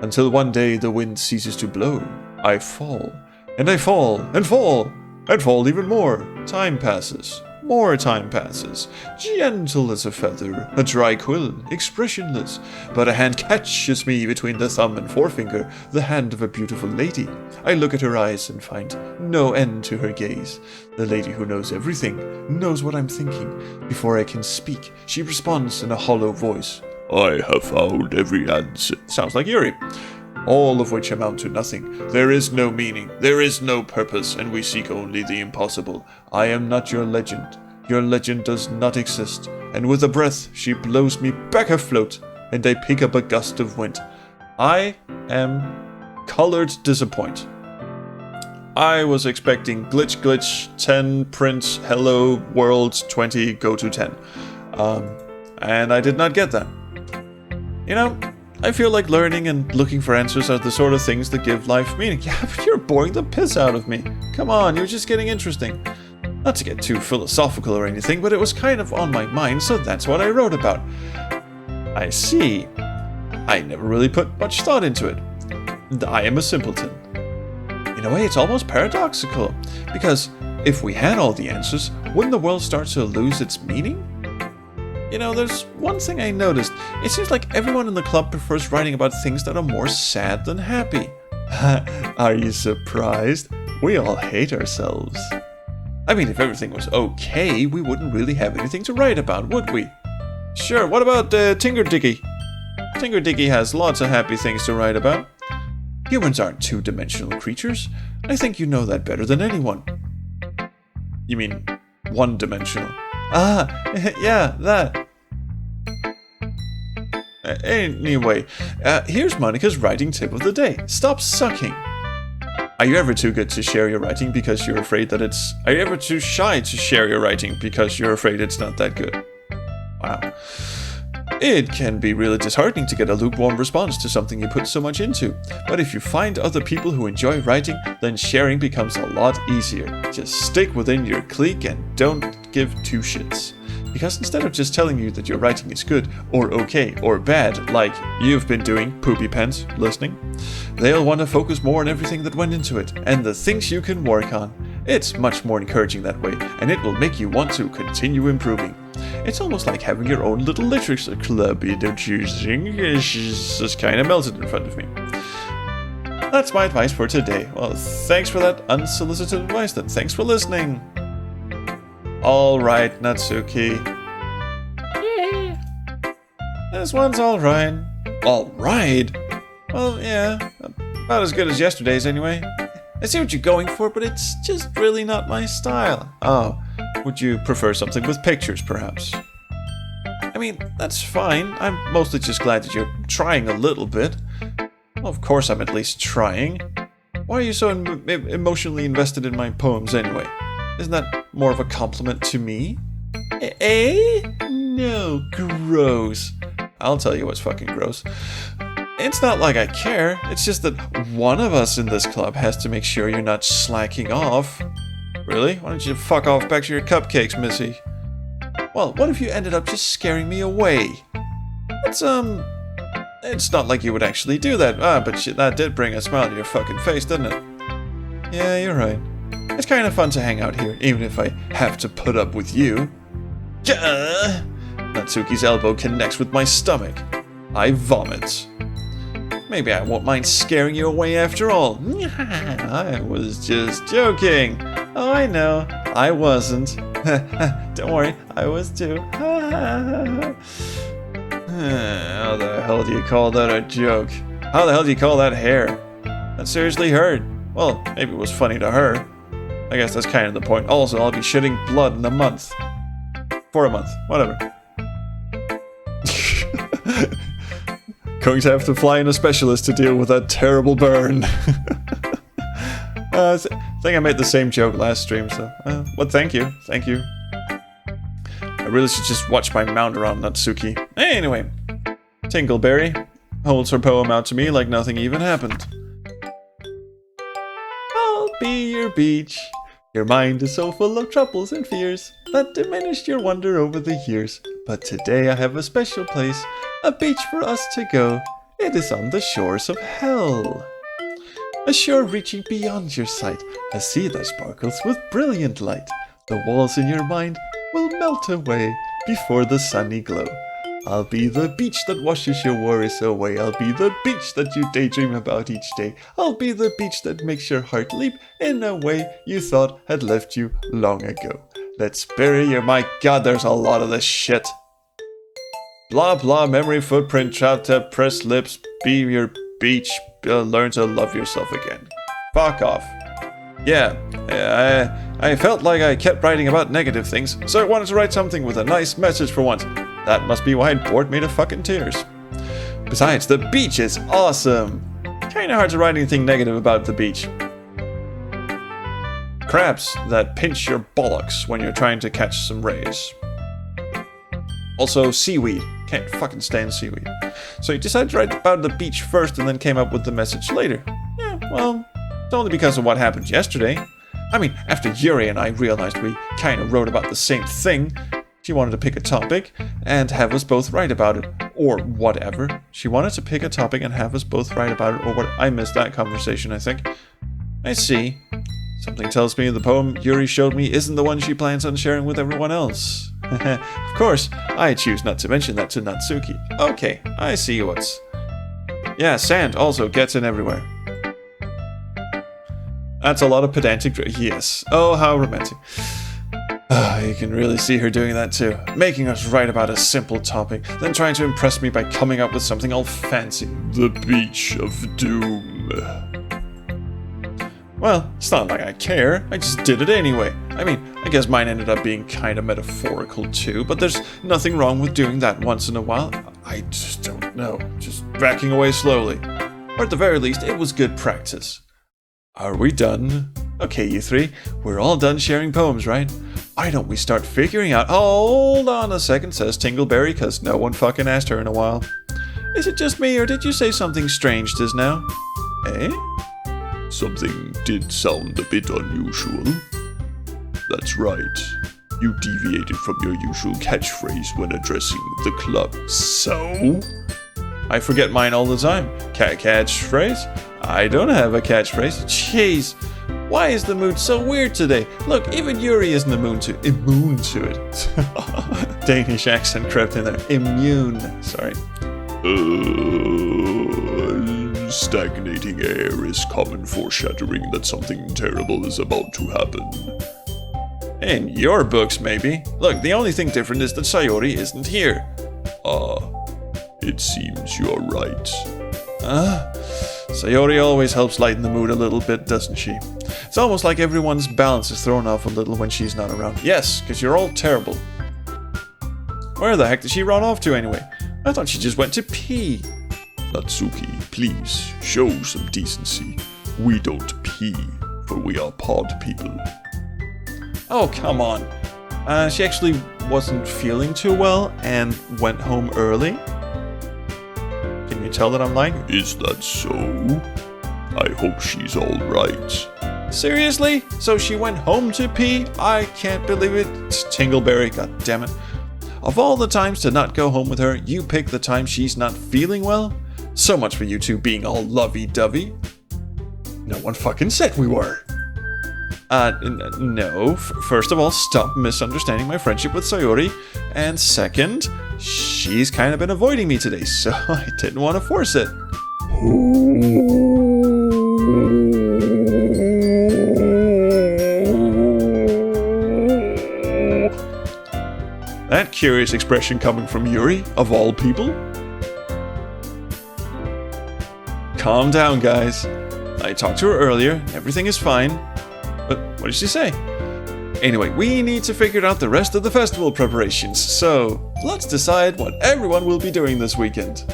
Until one day the wind ceases to blow, I fall, and I fall, and fall, and fall even more. Time passes. More time passes. Gentle as a feather, a dry quill, expressionless. But a hand catches me between the thumb and forefinger, the hand of a beautiful lady. I look at her eyes and find no end to her gaze. The lady who knows everything, knows what I'm thinking. Before I can speak, she responds in a hollow voice. I have found every answer. Sounds like Yuri. All of which amount to nothing. There is no meaning, there is no purpose, and we seek only the impossible. I am not your legend. Your legend does not exist. And with a breath, she blows me back afloat, and I pick up a gust of wind. I am colored disappoint. I was expecting glitch 10 print hello world 20 go to 10. And I did not get that. You know, I feel like learning and looking for answers are the sort of things that give life meaning. Yeah, but you're boring the piss out of me. Come on, you're just getting interesting. Not to get too philosophical or anything, but it was kind of on my mind, so that's what I wrote about. I see. I never really put much thought into it. I am a simpleton. In a way, it's almost paradoxical, because if we had all the answers, wouldn't the world start to lose its meaning? You know, there's one thing I noticed. It seems like everyone in the club prefers writing about things that are more sad than happy. Are you surprised? We all hate ourselves. I mean, if everything was okay, we wouldn't really have anything to write about, would we? Sure, what about Tinker Dicky? Tinker Dicky has lots of happy things to write about. Humans aren't two-dimensional creatures. I think you know that better than anyone. You mean one-dimensional? Ah, yeah, that. Anyway, here's Monica's writing tip of the day. Stop sucking. Are you ever too good to share your writing because you're afraid that it's... Are you ever too shy to share your writing because you're afraid it's not that good? Wow. It can be really disheartening to get a lukewarm response to something you put so much into. But if you find other people who enjoy writing, then sharing becomes a lot easier. Just stick within your clique and don't give two shits. Because instead of just telling you that your writing is good, or okay, or bad, like you've been doing, poopy pants, listening, they'll want to focus more on everything that went into it, and the things you can work on. It's much more encouraging that way, and it will make you want to continue improving. It's almost like having your own little literature club, don't you think? She's just kind of melted in front of me. That's my advice for today. Well, thanks for that unsolicited advice then. Thanks for listening. Alright, Natsuki. Yeah. This one's alright. Alright? Well, yeah. About as good as yesterday's anyway. I see what you're going for, but it's just really not my style. Oh, would you prefer something with pictures, perhaps? I mean, that's fine. I'm mostly just glad that you're trying a little bit. Well, of course I'm at least trying. Why are you so emotionally invested in my poems anyway? Isn't that more of a compliment to me? Eh? No, gross. I'll tell you what's fucking gross. It's not like I care, it's just that one of us in this club has to make sure you're not slacking off. Really? Why don't you fuck off back to your cupcakes, Missy? Well, what if you ended up just scaring me away? It's not like you would actually do that. But shit, that did bring a smile to your fucking face, didn't it? Yeah, you're right. It's kind of fun to hang out here, even if I have to put up with you. Natsuki's elbow connects with my stomach. I vomit. Maybe I won't mind scaring you away after all. I was just joking. Oh, I know. I wasn't. Don't worry, I was too. How the hell do you call that a joke? How the hell do you call that hair? That seriously hurt. Well, maybe it was funny to her. I guess that's kind of the point. Also, I'll be shitting blood in a month. For a month. Whatever. Going to have to fly in a specialist to deal with that terrible burn. I think I made the same joke last stream, so... but thank you. Thank you. I really should just watch my mount around Natsuki. Anyway. Tinkleberry holds her poem out to me like nothing even happened. I'll be your beach. Your mind is so full of troubles and fears that diminished your wonder over the years. But today I have a special place, a beach for us to go. It is on the shores of hell. A shore reaching beyond your sight, a sea that sparkles with brilliant light. The walls in your mind will melt away before the sunny glow. I'll be the beach that washes your worries away. I'll be the beach that you daydream about each day. I'll be the beach that makes your heart leap in a way you thought had left you long ago. Let's bury your... My god, there's a lot of this shit. Blah blah, memory footprint, trout tap, press lips, be your beach, learn to love yourself again. Fuck off. Yeah, I felt like I kept writing about negative things, so I wanted to write something with a nice message for once. That must be why it bored me to fucking tears. Besides, the beach is awesome. Kinda hard to write anything negative about the beach. Crabs that pinch your bollocks when you're trying to catch some rays. Also, seaweed. Can't fucking stand seaweed. So you decided to write about the beach first and then came up with the message later. Yeah, well, it's only because of what happened yesterday. I mean, after Yuri and I realized we kinda wrote about the same thing, she wanted to pick a topic and have us both write about it. Or whatever. She wanted to pick a topic and have us both write about it, or what. I missed that conversation, I think. I see. Something tells me the poem Yuri showed me isn't the one she plans on sharing with everyone else. Of course, I choose not to mention that to Natsuki. Okay, I see what's... Yeah, sand also gets in everywhere. That's a lot of pedantic... Yes. Oh, how romantic. You can really see her doing that too. Making us write about a simple topic, then trying to impress me by coming up with something all fancy. The Beach of Doom. Well, it's not like I care, I just did it anyway. I mean, I guess mine ended up being kinda metaphorical too, but there's nothing wrong with doing that once in a while. I just don't know, just backing away slowly. Or at the very least, it was good practice. Are we done? Okay, you three, we're all done sharing poems, right? Why don't we start figuring out... Hold on a second, says Tingleberry, cause no one fucking asked her in a while. Is it just me, or did you say something strange just now? Eh? Something did sound a bit unusual. That's right. You deviated from your usual catchphrase when addressing the club. So? I forget mine all the time. Catchphrase? I don't have a catchphrase. Jeez. Why is the mood so weird today? Look, even Yuri isn't immune to it. Danish accent crept in there. Immune. Sorry. Stagnating air is common foreshadowing that something terrible is about to happen. In your books, maybe. Look, the only thing different is that Sayori isn't here. It seems you are right. Sayori always helps lighten the mood a little bit, doesn't she? It's almost like everyone's balance is thrown off a little when she's not around. Yes, because you're all terrible. Where the heck did she run off to anyway? I thought she just went to pee. Natsuki, please, show some decency. We don't pee, for we are pod people. Oh, come on. She actually wasn't feeling too well and went home early? Can you tell that I'm lying? Is that so? I hope she's alright. Seriously? So she went home to pee? I can't believe it. It's Tingleberry, goddammit. Of all the times to not go home with her, you pick the time she's not feeling well? So much for you two being all lovey-dovey. No one fucking said we were. No. First of all, stop misunderstanding my friendship with Sayori. And second, she's kind of been avoiding me today, so I didn't want to force it. That curious expression coming from Yuri, of all people? Calm down, guys. I talked to her earlier, everything is fine. But what did she say? Anyway, we need to figure out the rest of the festival preparations, so let's decide what everyone will be doing this weekend.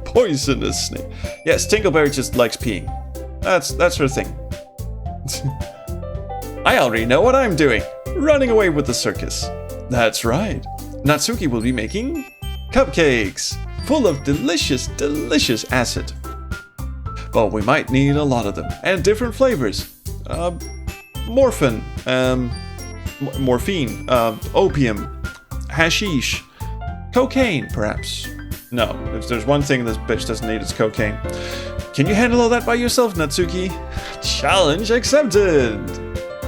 Poisonous snake. Yes, Tinkleberry just likes peeing. That's her thing. I already know what I'm doing. Running away with the circus. That's right. Natsuki will be making cupcakes full of delicious, delicious acid. But we might need a lot of them, and different flavors. Morphine, morphine, opium, hashish, cocaine, perhaps. No, if there's one thing this bitch doesn't need, it's cocaine. Can you handle all that by yourself, Natsuki? Challenge accepted!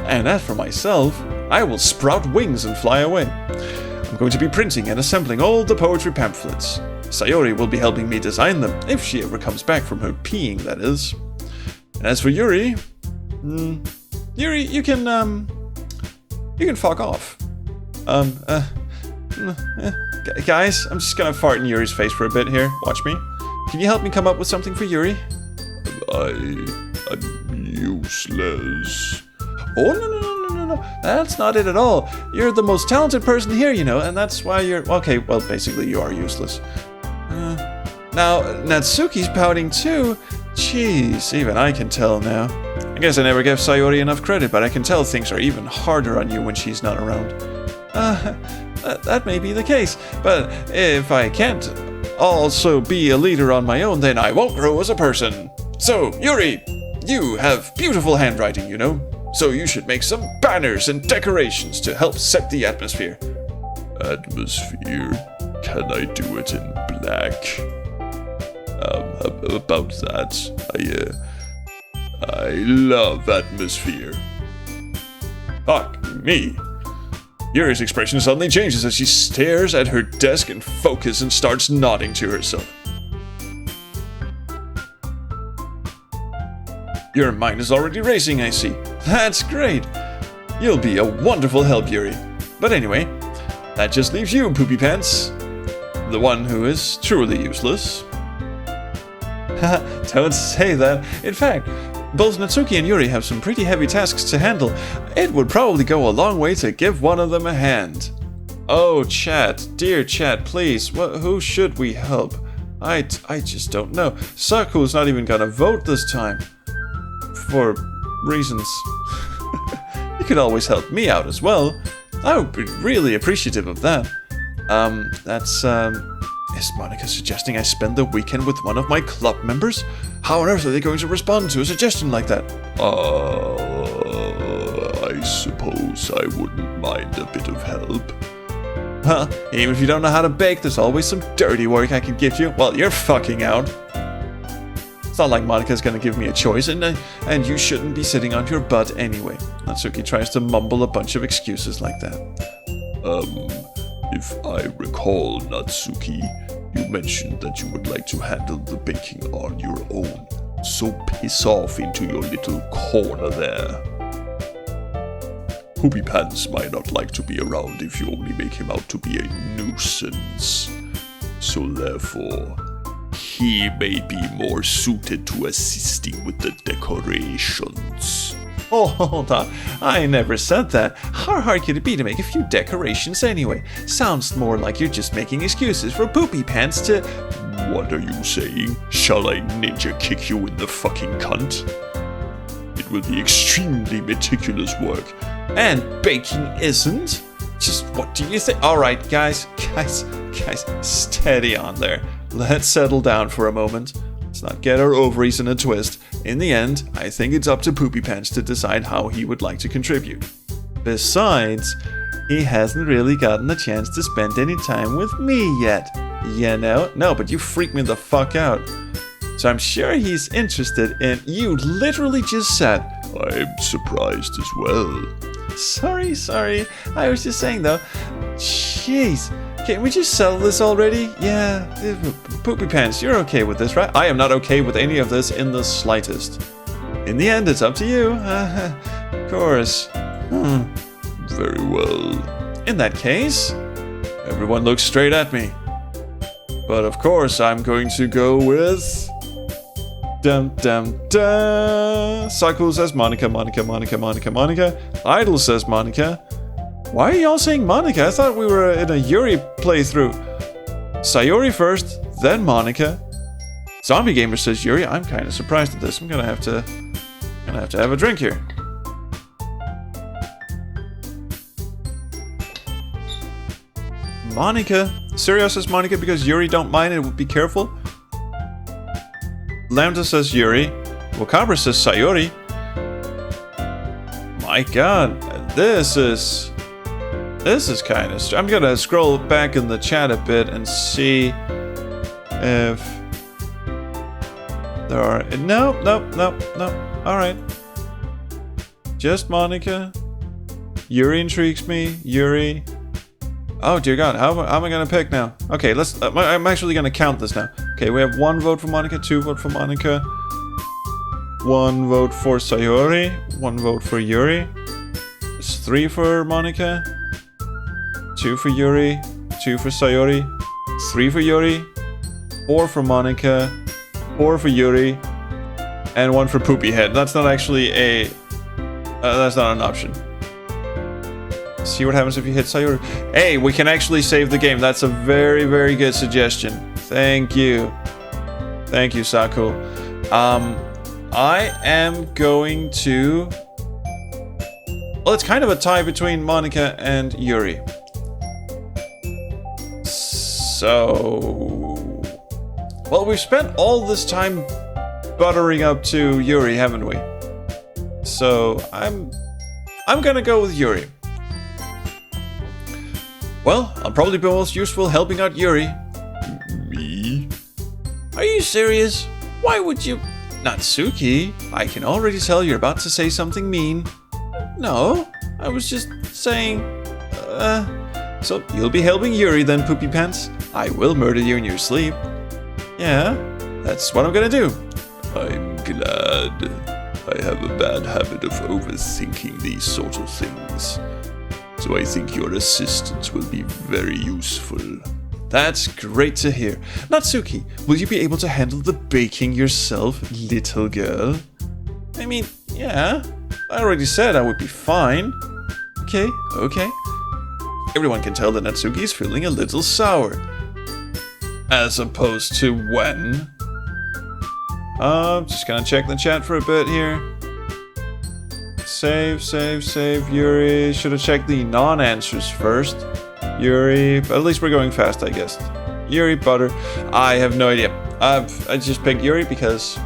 And as for myself, I will sprout wings and fly away. I'm going to be printing and assembling all the poetry pamphlets. Sayori will be helping me design them, if she ever comes back from her peeing, that is. And as for Yuri... Yuri, you can fuck off. Guys, I'm just gonna fart in Yuri's face for a bit here. Watch me. Can you help me come up with something for Yuri? I'm useless. Oh, no. That's not it at all. You're the most talented person here, you know, and that's why you're... Okay, well, basically you are useless. Now, Natsuki's pouting too. Jeez, even I can tell now. I guess I never gave Sayori enough credit, but I can tell things are even harder on you when she's not around. That may be the case, but if I can't also be a leader on my own, then I won't grow as a person. So, Yuri, you have beautiful handwriting, you know, so you should make some banners and decorations to help set the atmosphere. Atmosphere? Can I do it in black? About that, I love atmosphere. Fuck me. Yuri's expression suddenly changes as she stares at her desk and focuses and starts nodding to herself. Your mind is already racing, I see. That's great. You'll be a wonderful help, Yuri. But anyway, that just leaves you, Poopy Pants. The one who is truly useless. Don't say that. In fact, both Natsuki and Yuri have some pretty heavy tasks to handle. It would probably go a long way to give one of them a hand. Oh, chat. Dear chat, please. Who should we help? I just don't know. Saku's not even gonna vote this time. For reasons. You could always help me out as well. I would be really appreciative of that. Is Monica suggesting I spend the weekend with one of my club members? How on earth are they going to respond to a suggestion like that? I suppose I wouldn't mind a bit of help. Well, even if you don't know how to bake, there's always some dirty work I can give you. Well, you're fucking out. It's not like Monica's gonna give me a choice, and you shouldn't be sitting on your butt anyway. Natsuki tries to mumble a bunch of excuses like that. If I recall, Natsuki, you mentioned that you would like to handle the baking on your own. So piss off into your little corner there. Poopy Pants might not like to be around if you only make him out to be a nuisance. So therefore, he may be more suited to assisting with the decorations. Oh, hold on. I never said that. How hard could it be to make a few decorations anyway? Sounds more like you're just making excuses for Poopy Pants to... What are you saying? Shall I ninja kick you in the fucking cunt? It will be extremely meticulous work. And baking isn't? Just what do you think? Alright, guys, steady on there. Let's settle down for a moment. Let's not get our ovaries in a twist. In the end, I think it's up to Poopy Pants to decide how he would like to contribute. Besides, he hasn't really gotten a chance to spend any time with me yet. You know? No, but you freaked me the fuck out. So I'm sure he's interested in... You literally just said... I'm surprised as well. Sorry. I was just saying though. Jeez. Can't we just settle this already? Yeah. Poopy Pants, you're okay with this, right? I am not okay with any of this in the slightest. In the end, it's up to you. Of course. Very well. In that case, everyone looks straight at me. But of course, I'm going to go with... Dum. Saku says Monica. Idol says Monica. Why are y'all saying Monica? I thought we were in a Yuri playthrough. Sayori first, then Monica. Zombie Gamer says Yuri. I'm kind of surprised at this. I'm gonna have to have a drink here. Monica. Sirio says Monica because Yuri don't mind it. Be careful. Lambda says Yuri. Wakabra says Sayori. My god, this is kind of... I'm gonna scroll back in the chat a bit and see if there are... No. Alright. Just Monica. Yuri intrigues me. Yuri. Oh dear god, how am I gonna pick now? Okay, let's... I'm actually gonna count this now. Okay, we have 1 vote for Monica, 2 vote for Monica, 1 vote for Sayori, 1 vote for Yuri. It's 3 for Monica, 2 for Yuri, 2 for Sayori, 3 for Yuri, 4 for Monica, 4 for Yuri, and 1 for Poopy Head. That's not actually a... that's not an option. See what happens if you hit Sayori. Hey, we can actually save the game. That's a very, very good suggestion. Thank you. Thank you, Saku. I am going to... Well, it's kind of a tie between Monica and Yuri. So... Well, we've spent all this time buttering up to Yuri, haven't we? So, I'm gonna go with Yuri. Well, I'll probably be most useful helping out Yuri. Me? Are you serious? Why would you... Natsuki, I can already tell you're about to say something mean. No, I was just saying... So, you'll be helping Yuri then, Poopy Pants? I will murder you in your sleep. Yeah, that's what I'm gonna do. I'm glad. I have a bad habit of overthinking these sort of things. So I think your assistance will be very useful. That's great to hear. Natsuki, will you be able to handle the baking yourself, little girl? I mean, yeah. I already said I would be fine. Okay. Everyone can tell that Natsuki's feeling a little sour. As opposed to when? Just gonna check the chat for a bit here. Save, Yuri. Should have checked the non-answers first. Yuri, but at least we're going fast, I guess. Yuri, butter. I have no idea. I just picked Yuri because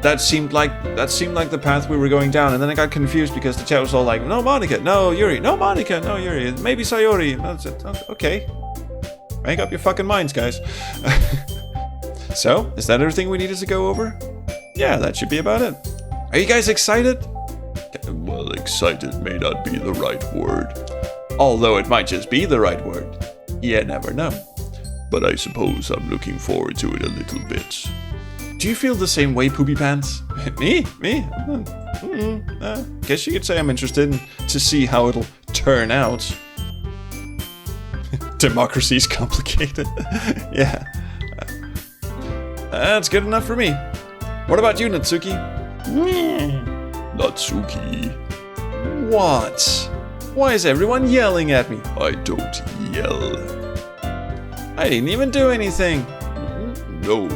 that seemed like the path we were going down, and then I got confused because the chat was all like, no Monica, no Yuri, no Monica, no Yuri, maybe Sayori. That's it. Okay. Make up your fucking minds, guys. So, is that everything we needed to go over? Yeah, that should be about it. Are you guys excited? Well, excited may not be the right word. Although it might just be the right word. You never know. But I suppose I'm looking forward to it a little bit. Do you feel the same way, Poopy Pants? Me? Guess you could say I'm interested to see how it'll turn out. Democracy's complicated. Yeah. That's good enough for me. What about you, Natsuki? Natsuki. What? Why is everyone yelling at me? I don't yell. I didn't even do anything. No,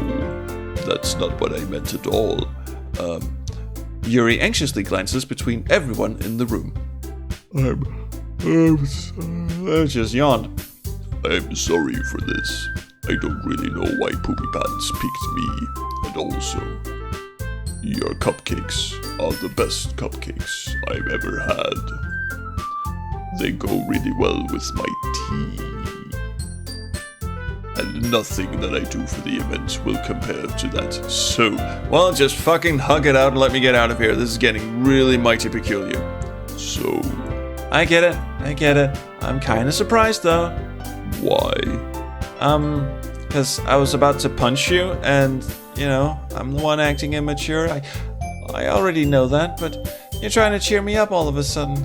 that's not what I meant at all. Yuri anxiously glances between everyone in the room. I just yawned. I'm sorry for this. I don't really know why Poopy Pants picked me. And also, your cupcakes are the best cupcakes I've ever had. They go really well with my tea. And nothing that I do for the event will compare to that. So, well, just fucking hug it out and let me get out of here. This is getting really mighty peculiar. So, I get it. I'm kinda surprised though. Why? Because I was about to punch you and, you know, I'm the one acting immature. I already know that, but you're trying to cheer me up all of a sudden.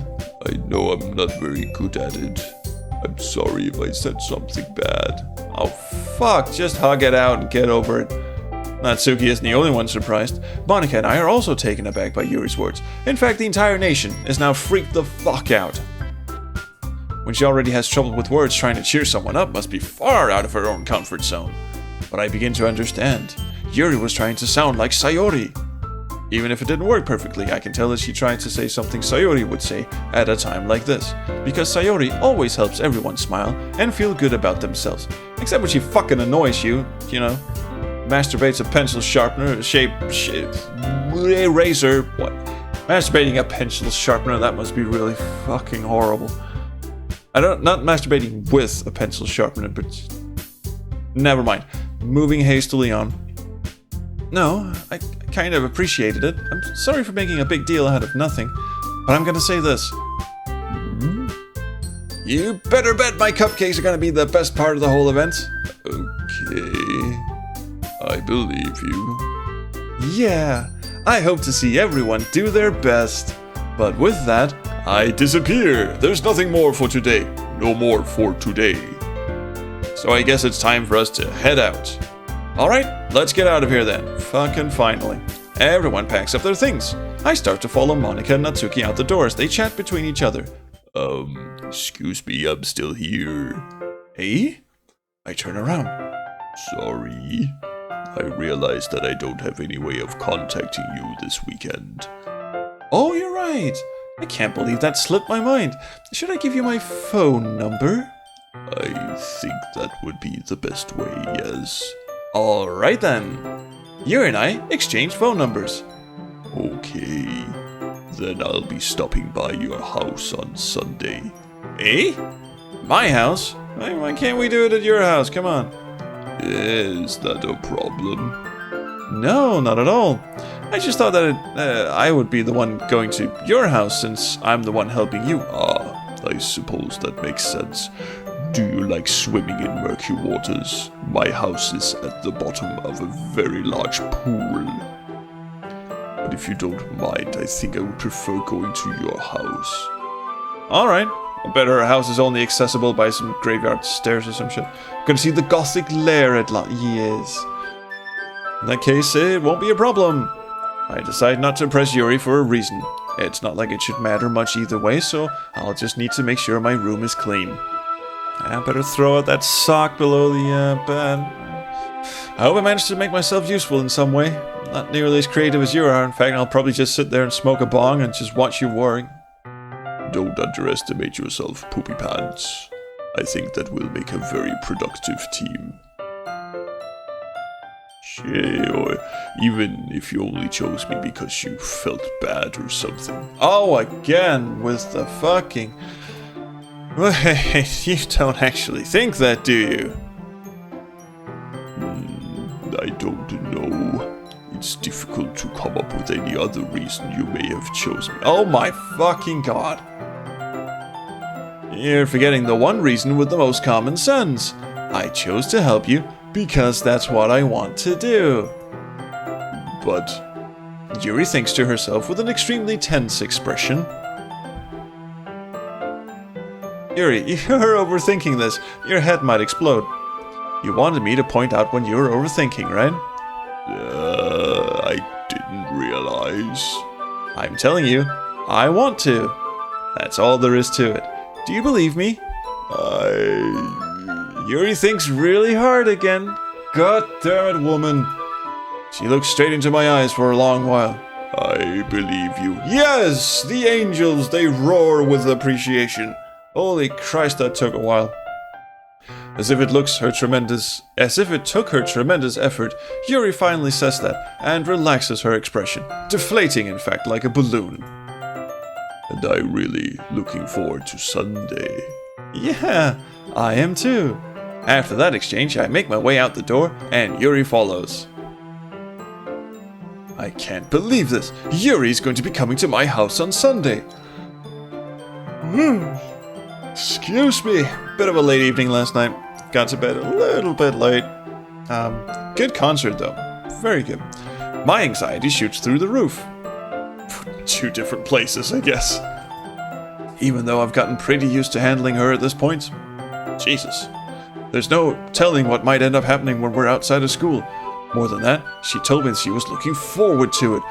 I know I'm not very good at it. I'm sorry if I said something bad. Oh, fuck. Just hug it out and get over it. Natsuki isn't the only one surprised. Monika and I are also taken aback by Yuri's words. In fact, the entire nation is now freaked the fuck out. When she already has trouble with words, trying to cheer someone up must be far out of her own comfort zone. But I begin to understand. Yuri was trying to sound like Sayori. Even if it didn't work perfectly, I can tell that she tried to say something Sayori would say at a time like this. Because Sayori always helps everyone smile and feel good about themselves. Except when she fucking annoys you, you know. Masturbates a pencil sharpener, razor, what? Masturbating a pencil sharpener, that must be really fucking horrible. Not masturbating with a pencil sharpener, but never mind. Moving hastily on. No, I kind of appreciated it. I'm sorry for making a big deal out of nothing, but I'm gonna say this. You better bet my cupcakes are gonna be the best part of the whole event. Okay, I believe you. Yeah, I hope to see everyone do their best. But with that, I disappear. There's nothing more for today. No more for today. So I guess it's time for us to head out. Alright, let's get out of here then. Fucking finally. Everyone packs up their things. I start to follow Monika and Natsuki out the doors. They chat between each other. Excuse me, I'm still here. Eh? I turn around. Sorry. I realized that I don't have any way of contacting you this weekend. Oh, you're right. I can't believe that slipped my mind. Should I give you my phone number? I think that would be the best way, yes. Alright then. You and I exchange phone numbers. Okay. Then I'll be stopping by your house on Sunday. Eh? My house? Why can't we do it at your house? Come on. Is that a problem? No, not at all. I just thought that I would be the one going to your house since I'm the one helping you. Ah, I suppose that makes sense. Do you like swimming in murky waters? My house is at the bottom of a very large pool. But if you don't mind, I think I would prefer going to your house. Alright. I bet her house is only accessible by some graveyard stairs or some shit. Gonna see the gothic lair at yes. In that case, it won't be a problem. I decide not to impress Yuri for a reason. It's not like it should matter much either way, so I'll just need to make sure my room is clean. I better throw out that sock below the bed. I hope I managed to make myself useful in some way. Not nearly as creative as you are. In fact, I'll probably just sit there and smoke a bong and just watch you worry. Don't underestimate yourself, Poopy Pants. I think that will make a very productive team. Or even if you only chose me because you felt bad or something. Oh, again with the fucking... Wait, you don't actually think that, do you? I don't know. It's difficult to come up with any other reason you may have chosen me. Oh my fucking god. You're forgetting the one reason with the most common sense. I chose to help you because that's what I want to do. But Yuri thinks to herself with an extremely tense expression. Yuri, you're overthinking this. Your head might explode. You wanted me to point out when you were overthinking, right? I didn't realize. I'm telling you, I want to. That's all there is to it. Do you believe me? Yuri thinks really hard again. God damn it, woman. She looked straight into my eyes for a long while. I believe you. Yes! The angels, they roar with appreciation. Holy Christ, that took a while. As if it took her tremendous effort, Yuri finally says that, and relaxes her expression, deflating in fact like a balloon. And I'm really looking forward to Sunday. Yeah, I am too. After that exchange, I make my way out the door, and Yuri follows. I can't believe this. Yuri's going to be coming to my house on Sunday. Excuse me. Bit of a late evening last night. Got to bed a little bit late. Good concert though. Very good. My anxiety shoots through the roof. 2 different places, I guess. Even though I've gotten pretty used to handling her at this point. Jesus. There's no telling what might end up happening when we're outside of school. More than that, she told me she was looking forward to it.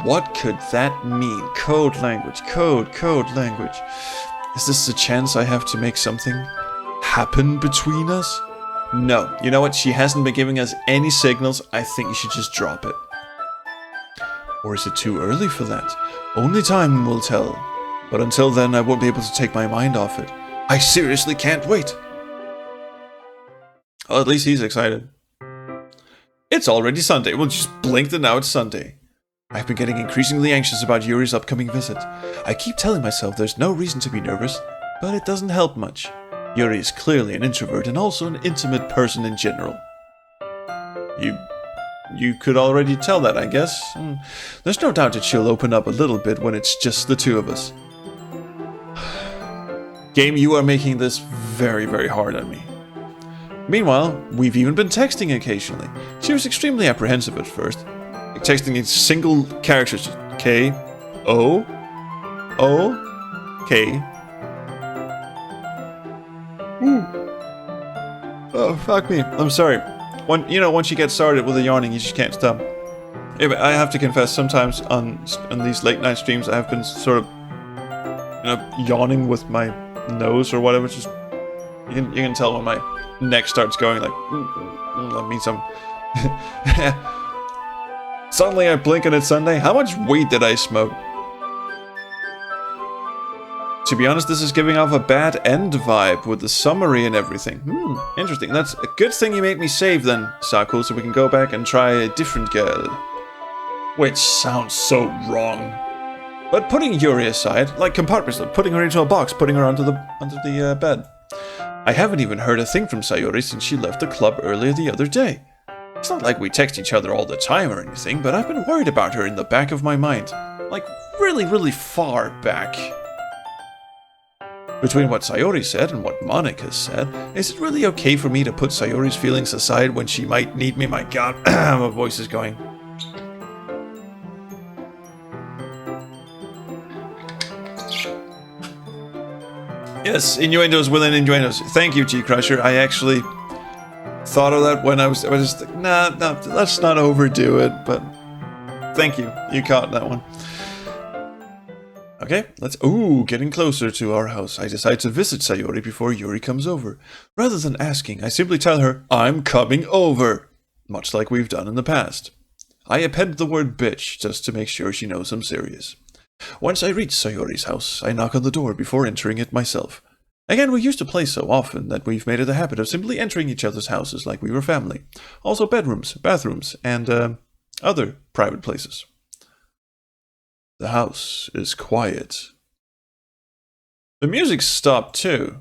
What could that mean? Code language, code language. Is this a chance I have to make something happen between us? No. You know what? She hasn't been giving us any signals. I think you should just drop it. Or is it too early for that? Only time will tell. But until then, I won't be able to take my mind off it. I seriously can't wait. Well, at least he's excited. It's already Sunday. We'll just blink and now it's Sunday. I've been getting increasingly anxious about Yuri's upcoming visit. I keep telling myself there's no reason to be nervous, but it doesn't help much. Yuri is clearly an introvert and also an intimate person in general. You could already tell that, I guess. There's no doubt that she'll open up a little bit when it's just the two of us. Game, you are making this very, very hard on me. Meanwhile, we've even been texting occasionally. She was extremely apprehensive at first. Texting in single characters. K, O, O, K. Oh, fuck me. I'm sorry. Once you get started with the yawning, you just can't stop. Yeah, but I have to confess, sometimes on these late night streams, I have been sort of, yawning with my nose or whatever. Just you can tell when my neck starts going like, that means I'm. Suddenly I blink and it's Sunday. How much weed did I smoke? To be honest, this is giving off a bad end vibe with the summary and everything. Interesting. That's a good thing you made me save then, Saku, so we can go back and try a different girl. Which sounds so wrong. But putting Yuri aside, like compartments, putting her into a box, putting her onto the bed. I haven't even heard a thing from Sayori since she left the club earlier the other day. It's not like we text each other all the time or anything, but I've been worried about her in the back of my mind. Like, really, really far back. Between what Sayori said and what Monica said, is it really okay for me to put Sayori's feelings aside when she might need me? My god, my voice is going. Yes, innuendos within innuendos. Thank you, G-Crusher. I actually thought of that when I was just like, nah, let's not overdo it, but thank you. You caught that one. Okay, getting closer to our house. I decide to visit Sayori before Yuri comes over. Rather than asking, I simply tell her, I'm coming over. Much like we've done in the past. I append the word bitch, just to make sure she knows I'm serious. Once I reach Sayori's house, I knock on the door before entering it myself. Again, we used to play so often that we've made it a habit of simply entering each other's houses like we were family. Also bedrooms, bathrooms, and other private places. The house is quiet. The music stopped too.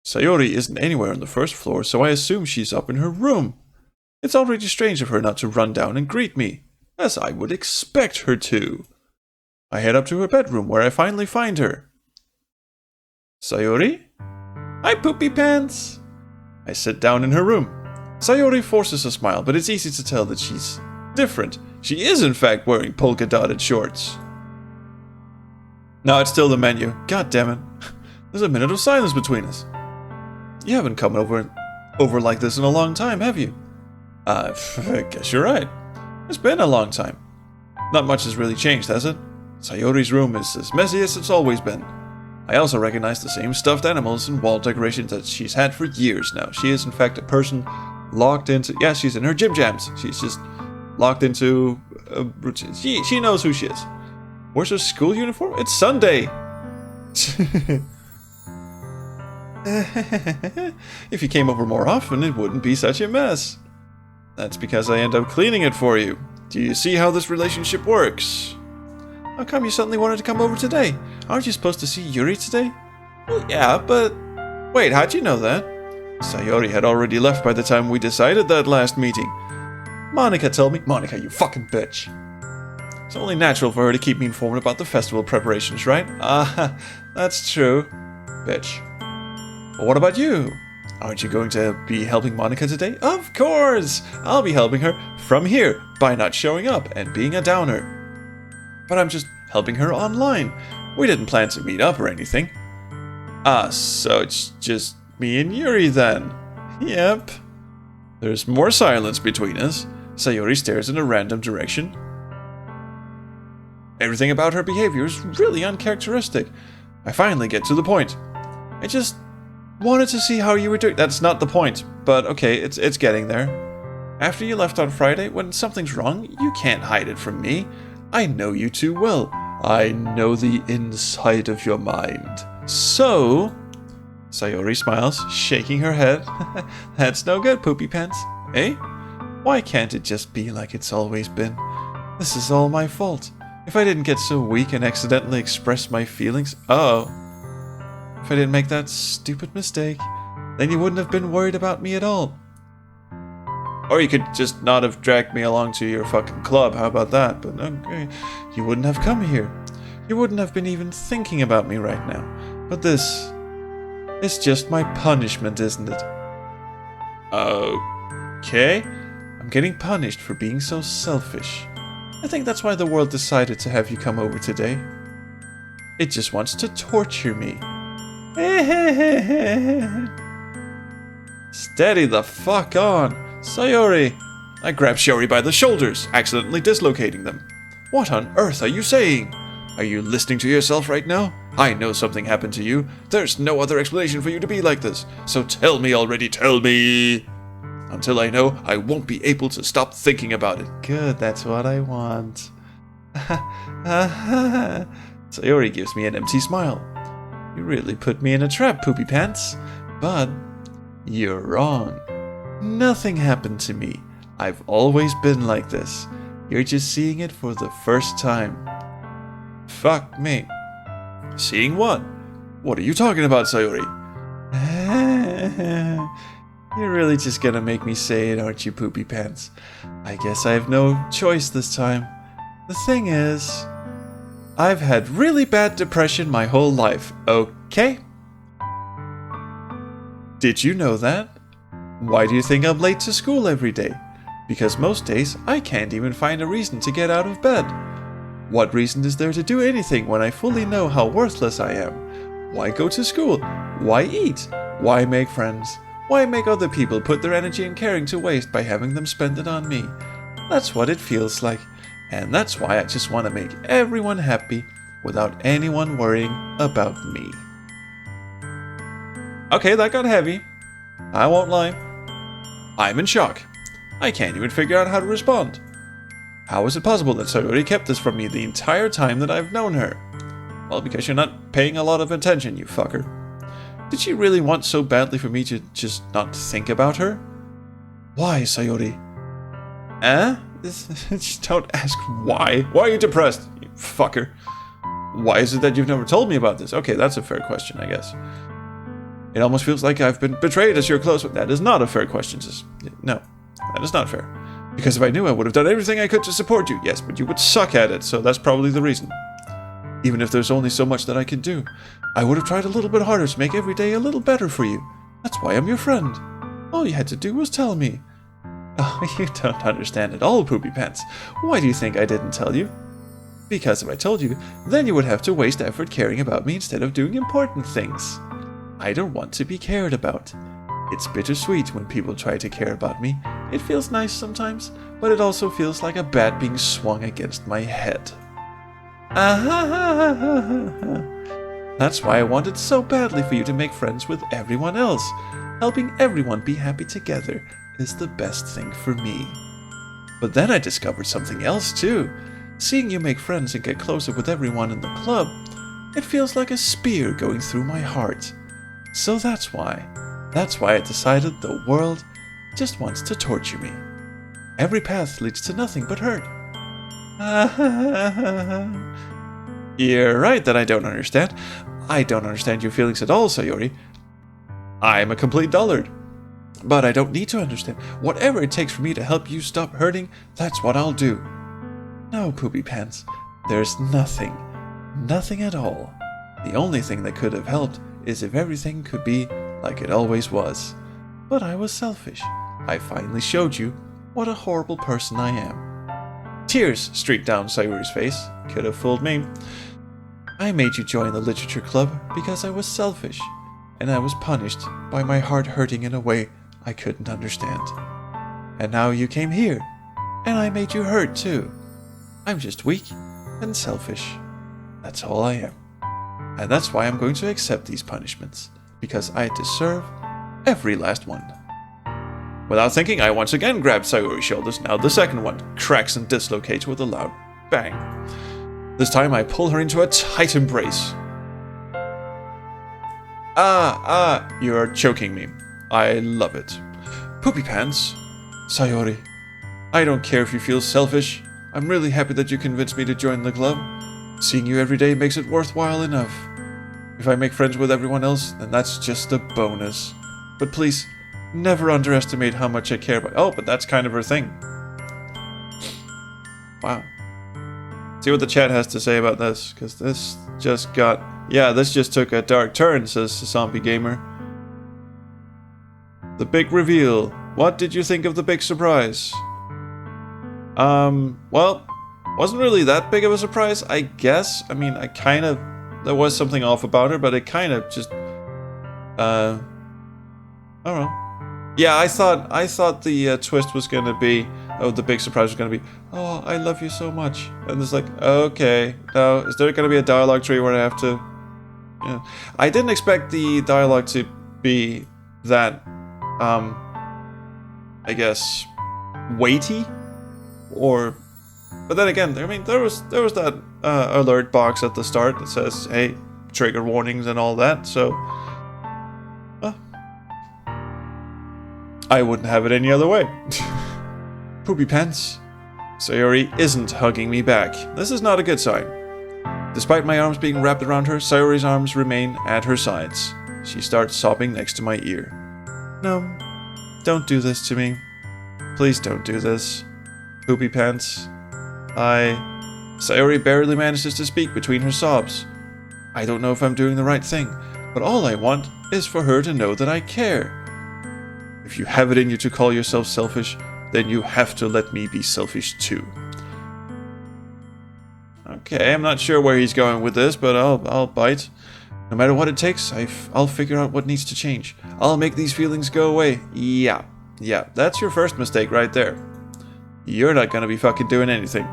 Sayori isn't anywhere on the first floor, so I assume she's up in her room. It's already strange of her not to run down and greet me, as I would expect her to. I head up to her bedroom, where I finally find her. Sayori? Hi, Poopy Pants! I sit down in her room. Sayori forces a smile, but it's easy to tell that she's different. She is, in fact, wearing polka-dotted shorts. No, it's still the menu. God damn it. There's a minute of silence between us. You haven't come over like this in a long time, have you? I guess you're right. It's been a long time. Not much has really changed, has it? Sayori's room is as messy as it's always been. I also recognize the same stuffed animals and wall decorations that she's had for years now. She is, in fact, a person locked into... Yeah, she's in her gym jams. She's just locked into a routine. She knows who she is. Where's her school uniform? It's Sunday! If you came over more often, it wouldn't be such a mess. That's because I end up cleaning it for you. Do you see how this relationship works? How come you suddenly wanted to come over today? Aren't you supposed to see Yuri today? Well, yeah, but... Wait, how'd you know that? Sayori had already left by the time we decided that last meeting. Monica told me... Monica, you fucking bitch. It's only natural for her to keep me informed about the festival preparations, right? That's true. Bitch. But what about you? Aren't you going to be helping Monica today? Of course! I'll be helping her from here by not showing up and being a downer. But I'm just helping her online. We didn't plan to meet up or anything. So it's just me and Yuri then. Yep. There's more silence between us. Sayori stares in a random direction. Everything about her behavior is really uncharacteristic. I finally get to the point. I just wanted to see how you were doing. That's not the point, but okay, it's getting there. After you left on Friday, when something's wrong, you can't hide it from me. I know you too well. I know the inside of your mind. So... Sayori smiles, shaking her head. That's no good, Poopy Pants. Eh? Why can't it just be like it's always been? This is all my fault. If I didn't get so weak and accidentally express my feelings... Oh. If I didn't make that stupid mistake, then you wouldn't have been worried about me at all. Or you could just not have dragged me along to your fucking club, how about that? But okay, you wouldn't have come here. You wouldn't have been even thinking about me right now. But this... It's just my punishment, isn't it? Okay. I'm getting punished for being so selfish. I think that's why the world decided to have you come over today. It just wants to torture me. Steady the fuck on. Sayori! I grabbed Sayori by the shoulders, accidentally dislocating them. What on earth are you saying? Are you listening to yourself right now? I know something happened to you. There's no other explanation for you to be like this. So tell me already, tell me! Until I know, I won't be able to stop thinking about it. Good, that's what I want. Sayori gives me an empty smile. You really put me in a trap, Poopy Pants. But you're wrong. Nothing happened to me. I've always been like this. You're just seeing it for the first time. Fuck me. Seeing what? What are you talking about, Sayori? You're really just gonna make me say it, aren't you, Poopy Pants? I guess I have no choice this time. The thing is, I've had really bad depression my whole life, okay? Did you know that? Why do you think I'm late to school every day? Because most days, I can't even find a reason to get out of bed. What reason is there to do anything when I fully know how worthless I am? Why go to school? Why eat? Why make friends? Why make other people put their energy and caring to waste by having them spend it on me? That's what it feels like, and that's why I just want to make everyone happy without anyone worrying about me. Okay, that got heavy. I won't lie. I'm in shock. I can't even figure out how to respond. How is it possible that Sayori kept this from me the entire time that I've known her? Well, because you're not paying a lot of attention, you fucker. Did she really want so badly for me to just not think about her? Why, Sayori? Just don't ask why. Why are you depressed, you fucker? Why is it that you've never told me about this? Okay, that's a fair question, I guess. It almost feels like I've been betrayed as your close one. That is not a fair question. No, that is not fair. Because if I knew, I would have done everything I could to support you. Yes, but you would suck at it, so that's probably the reason. even if there's only so much that I can do. I would have tried a little bit harder to make every day a little better for you. That's why I'm your friend. All you had to do was tell me. Oh, you don't understand at all, Poopy Pants. Why do you think I didn't tell you? Because if I told you, then you would have to waste effort caring about me instead of doing important things. I don't want to be cared about. It's bittersweet when people try to care about me. It feels nice sometimes, but it also feels like a bat being swung against my head. That's why I wanted so badly for you to make friends with everyone else. Helping everyone be happy together is the best thing for me. But then I discovered something else too. Seeing you make friends and get closer with everyone in the club, it feels like a spear going through my heart. So that's why I decided the world just wants to torture me. Every path leads to nothing but hurt. You're right that I don't understand. I don't understand your feelings at all, Sayori. I'm a complete dullard. But I don't need to understand. Whatever it takes for me to help you stop hurting, that's what I'll do. No, Poopy Pants. There's nothing. Nothing at all. The only thing that could have helped is if everything could be like it always was. But I was selfish. I finally showed you what a horrible person I am. Tears streaked down Sayori's face. Could have fooled me. I made you join the literature club because I was selfish, and I was punished by my heart hurting in a way I couldn't understand. And now you came here, and I made you hurt too. I'm just weak and selfish. That's all I am. And that's why I'm going to accept these punishments, because I deserve every last one. Without thinking, I once again grabbed Sayori's shoulders. Now the second one cracks and dislocates with a loud bang. This time I pull her into a tight embrace. You are choking me. I love it. Poopy Pants. Sayori, I don't care if you feel selfish. I'm really happy that you convinced me to join the club. Seeing you every day makes it worthwhile enough. If I make friends with everyone else, then that's just a bonus. But please, never underestimate how much I care about... Oh, but that's kind of her thing. Wow. See what the chat has to say about this, because this just got... Yeah, this just took a dark turn, says the Zombie Gamer. The big reveal. What did you think of the big surprise? Well, wasn't really that big of a surprise, I guess. I mean, there was something off about her, but it kind of just, I don't know. Yeah, I thought the twist was gonna be, the big surprise was gonna be, oh, I love you so much. And it's like, okay, now, is there gonna be a dialogue tree where I have to, yeah. I didn't expect the dialogue to be that, I guess, weighty, but then again, I mean, there was that alert box at the start that says, hey, trigger warnings and all that, so I wouldn't have it any other way. Poopy Pants. Sayori isn't hugging me back. This is not a good sign. Despite my arms being wrapped around her, Sayori's arms remain at her sides. She starts sobbing next to my ear. No, don't do this to me. Please don't do this. Poopy Pants. Sayori barely manages to speak between her sobs. I don't know if I'm doing the right thing, but all I want is for her to know that I care. If you have it in you to call yourself selfish, then you have to let me be selfish too. Okay, I'm not sure where he's going with this, but I'll bite. No matter what it takes, I'll figure out what needs to change. I'll make these feelings go away. Yeah, that's your first mistake right there. You're not gonna be fucking doing anything.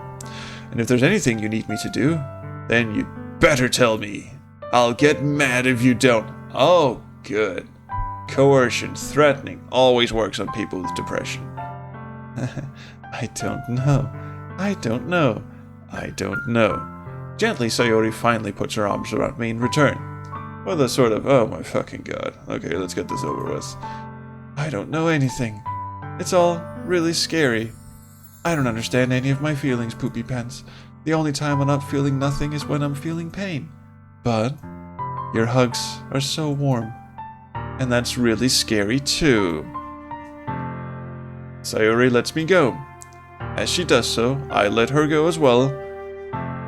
And if there's anything you need me to do, then you better tell me. I'll get mad if you don't. Oh, good. Coercion, threatening, always works on people with depression. I don't know. Gently, Sayori finally puts her arms around me in return. With a sort of, oh my fucking god. Okay, let's get this over with. I don't know anything. It's all really scary. I don't understand any of my feelings, Poopy Pants. The only time I'm not feeling nothing is when I'm feeling pain. But your hugs are so warm. And that's really scary too. Sayori lets me go. As she does so, I let her go as well.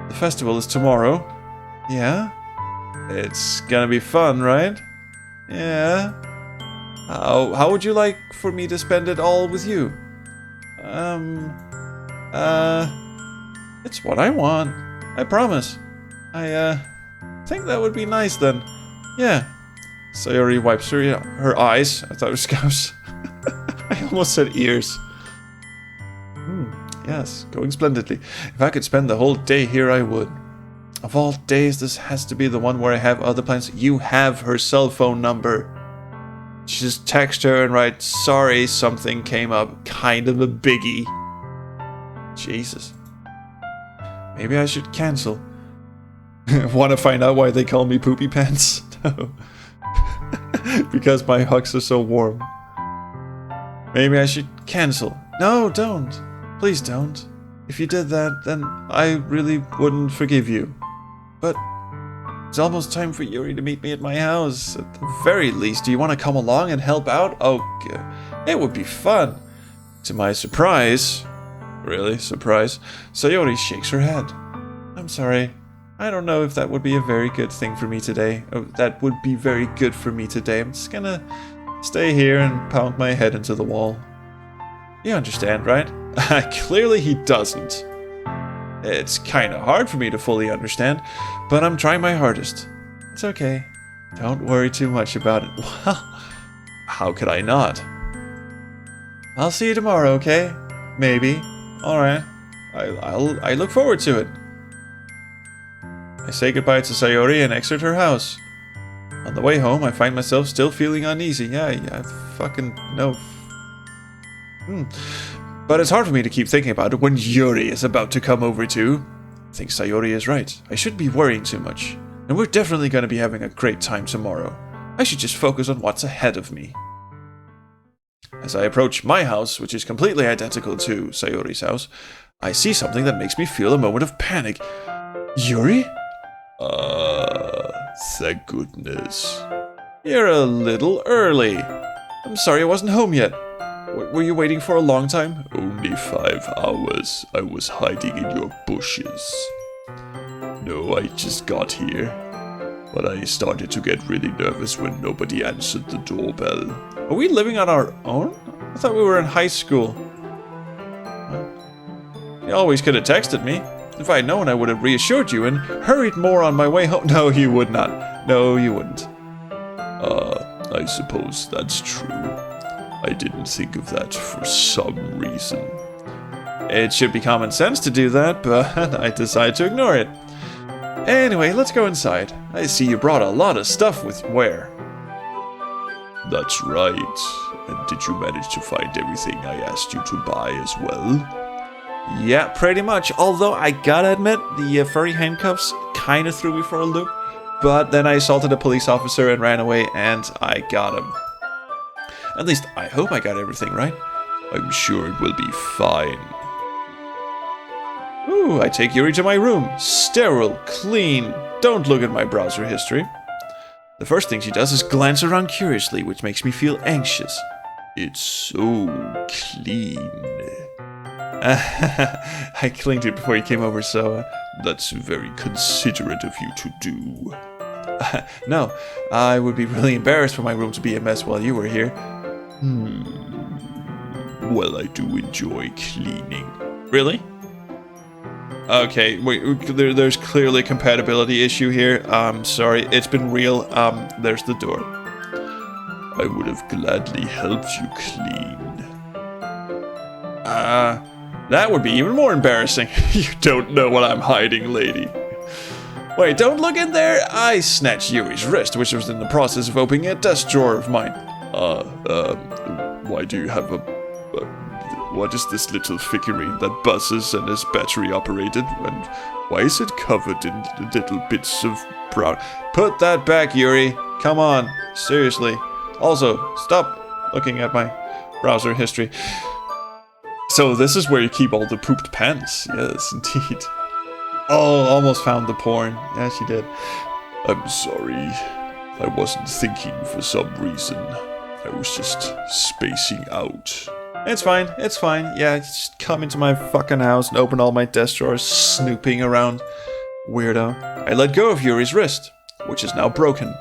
The festival is tomorrow. Yeah? It's gonna be fun, right? Yeah? How would you like for me to spend it all with you? It's what I want. I promise. I think that would be nice then. Yeah. Sayori wipes her eyes. I thought it was scabs. I almost said ears. Yes, going splendidly. If I could spend the whole day here, I would. Of all days, this has to be the one where I have other plans. You have her cell phone number. Just text her and write, sorry, something came up. Kind of a biggie. Jesus. Maybe I should cancel. Want to find out why they call me Poopy Pants? No. Because my hugs are so warm. Maybe I should cancel. No, don't. Please don't. If you did that, then I really wouldn't forgive you. But it's almost time for Yuri to meet me at my house. At the very least, do you want to come along and help out? Oh, it would be fun. To my surprise... Really? Surprise? Sayori shakes her head. I'm sorry. I don't know if that would be a very good thing for me today. Oh, that would be very good for me today. I'm just gonna stay here and pound my head into the wall. You understand, right? Clearly he doesn't. It's kinda hard for me to fully understand, but I'm trying my hardest. It's okay. Don't worry too much about it. Well, how could I not? I'll see you tomorrow, okay? Maybe. Alright. I look forward to it. I say goodbye to Sayori and exit her house. On the way home, I find myself still feeling uneasy. Yeah, I fucking know. But it's hard for me to keep thinking about it when Yuri is about to come over too. I think Sayori is right. I shouldn't be worrying too much. And we're definitely going to be having a great time tomorrow. I should just focus on what's ahead of me. As I approach my house, which is completely identical to Sayori's house, I see something that makes me feel a moment of panic. Yuri? Thank goodness. You're a little early. I'm sorry I wasn't home yet. Were you waiting for a long time? Only 5 hours. I was hiding in your bushes. No, I just got here. But I started to get really nervous when nobody answered the doorbell. Are we living on our own? I thought we were in high school. You always could have texted me. If I had known, I would have reassured you and hurried more on my way home. No, you would not. No, you wouldn't. I suppose that's true. I didn't think of that for some reason. It should be common sense to do that, but I decided to ignore it. Anyway, let's go inside. I see you brought a lot of stuff with where? That's right. And did you manage to find everything I asked you to buy as well? Yeah, pretty much. Although I gotta admit, the furry handcuffs kind of threw me for a loop. But then I assaulted a police officer and ran away, and I got him. At least, I hope I got everything right. I'm sure it will be fine. Ooh, I take Yuri to my room. Sterile, clean. Don't look at my browser history. The first thing she does is glance around curiously, which makes me feel anxious. It's so clean. I cleaned it before you came over, so... That's very considerate of you to do. No, I would be really embarrassed for my room to be a mess while you were here. Well, I do enjoy cleaning. Really? Okay, wait, there's clearly a compatibility issue here. Sorry, it's been real. There's the door. I would have gladly helped you clean. That would be even more embarrassing. You don't know what I'm hiding, lady. Wait, don't look in there. I snatched Yuri's wrist, which was in the process of opening a desk drawer of mine. Why do you have a... what is this little figurine that buzzes and is battery operated? And why is it covered in little bits of brown? Put that back, Yuri. Come on. Seriously. Also, stop looking at my browser history. So this is where you keep all the pooped pants. Yes, indeed. Oh, almost found the porn. Yeah, she did. I'm sorry. I wasn't thinking for some reason. I was just spacing out. It's fine, it's fine. Yeah, just come into my fucking house and open all my desk drawers, snooping around. Weirdo. I let go of Yuri's wrist, which is now broken.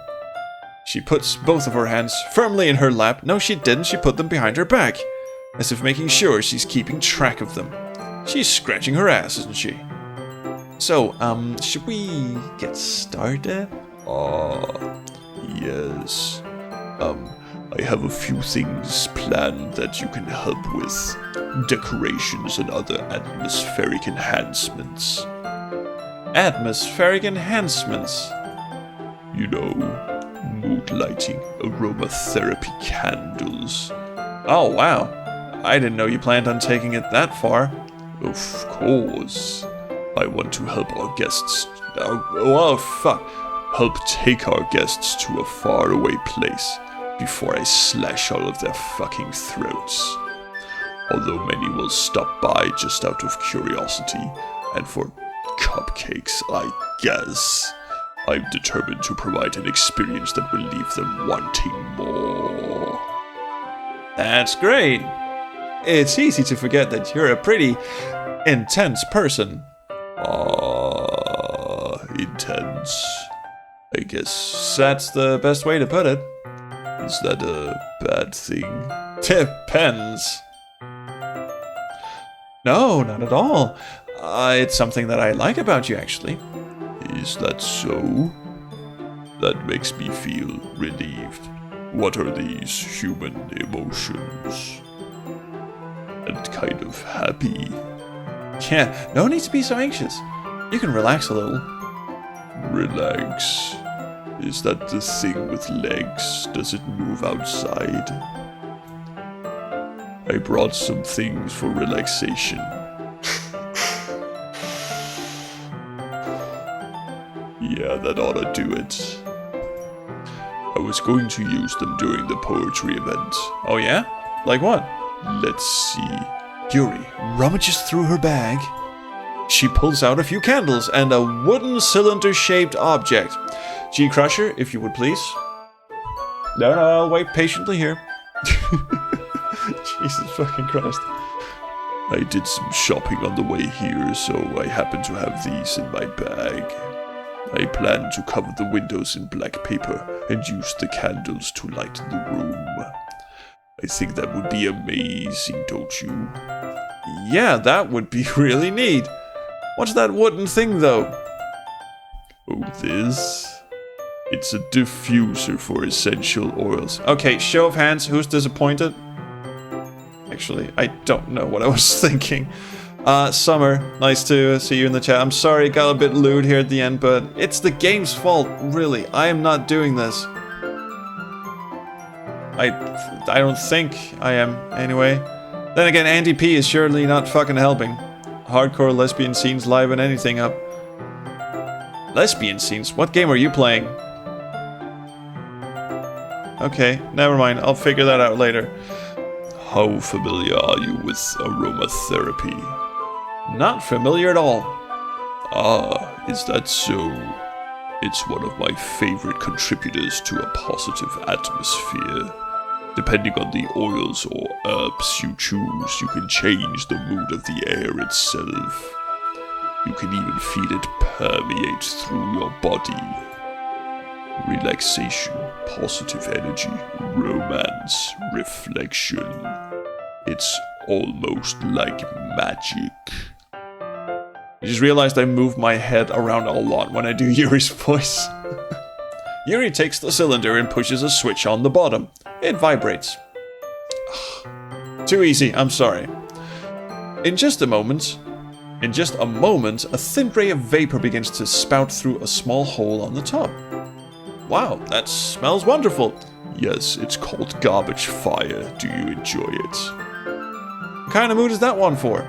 She puts both of her hands firmly in her lap. No, she didn't. She put them behind her back, as if making sure she's keeping track of them. She's scratching her ass, isn't she? So, should we get started? Yes. I have a few things planned that you can help with. Decorations and other atmospheric enhancements. Atmospheric enhancements? You know, mood lighting, aromatherapy candles. Oh, wow. I didn't know you planned on taking it that far. Of course. I want to help our guests. Help take our guests to a faraway place before I slash all of their fucking throats. Although many will stop by just out of curiosity and for cupcakes, I guess. I'm determined to provide an experience that will leave them wanting more. That's great. It's easy to forget that you're a pretty intense person. Intense. I guess. That's the best way to put it. Is that a bad thing? Depends. No, not at all. It's something that I like about you, actually. Is that so? That makes me feel relieved. What are these human emotions? And kind of happy. Yeah, no need to be so anxious. You can relax a little. Relax. Is that the thing with legs? Does it move outside? I brought some things for relaxation. Yeah, that ought to do it. I was going to use them during the poetry event. Oh yeah? Like what? Let's see. Yuri rummages through her bag. She pulls out a few candles and a wooden cylinder-shaped object. G-Crusher, if you would please. No, I'll wait patiently here. Jesus fucking Christ. I did some shopping on the way here, so I happen to have these in my bag. I plan to cover the windows in black paper and use the candles to lighten the room. I think that would be amazing, don't you? Yeah, that would be really neat. What's that wooden thing, though? Oh, this? It's a diffuser for essential oils. Okay, show of hands, who's disappointed? Actually, I don't know what I was thinking. Summer, nice to see you in the chat. I'm sorry, got a bit lewd here at the end, but it's the game's fault, really. I am not doing this. I don't think I am, anyway. Then again, Andy P is surely not fucking helping. Hardcore lesbian scenes liven anything up. Lesbian scenes? What game are you playing? Okay, never mind. I'll figure that out later. How familiar are you with aromatherapy? Not familiar at all. Ah, is that so? It's one of my favorite contributors to a positive atmosphere. Depending on the oils or herbs you choose, you can change the mood of the air itself. You can even feel it permeate through your body. Relaxation, positive energy, romance, reflection. It's almost like magic. I just realized I move my head around a lot when I do Yuri's voice. Yuri takes the cylinder and pushes a switch on the bottom. It vibrates. Too easy, I'm sorry. In just a moment, a thin ray of vapor begins to spout through a small hole on the top. Wow, that smells wonderful. Yes, it's called garbage fire. Do you enjoy it? What kind of mood is that one for?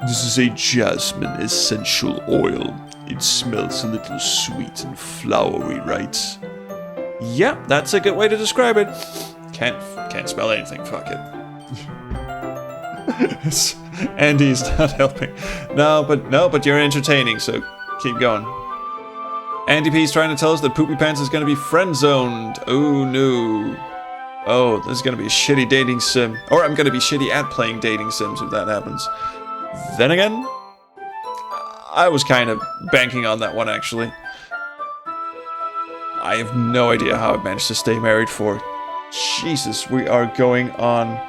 This is a jasmine essential oil. It smells a little sweet and flowery, right? Yep, that's a good way to describe it. Can't smell anything, fuck it. Andy's not helping. No, but you're entertaining, so keep going. Andy P's trying to tell us that Poopy Pants is going to be friend-zoned. Oh, no. Oh, this is going to be a shitty dating sim. Or I'm going to be shitty at playing dating sims if that happens. Then again, I was kind of banking on that one, actually. I have no idea how I managed to stay married for. Jesus, we are going on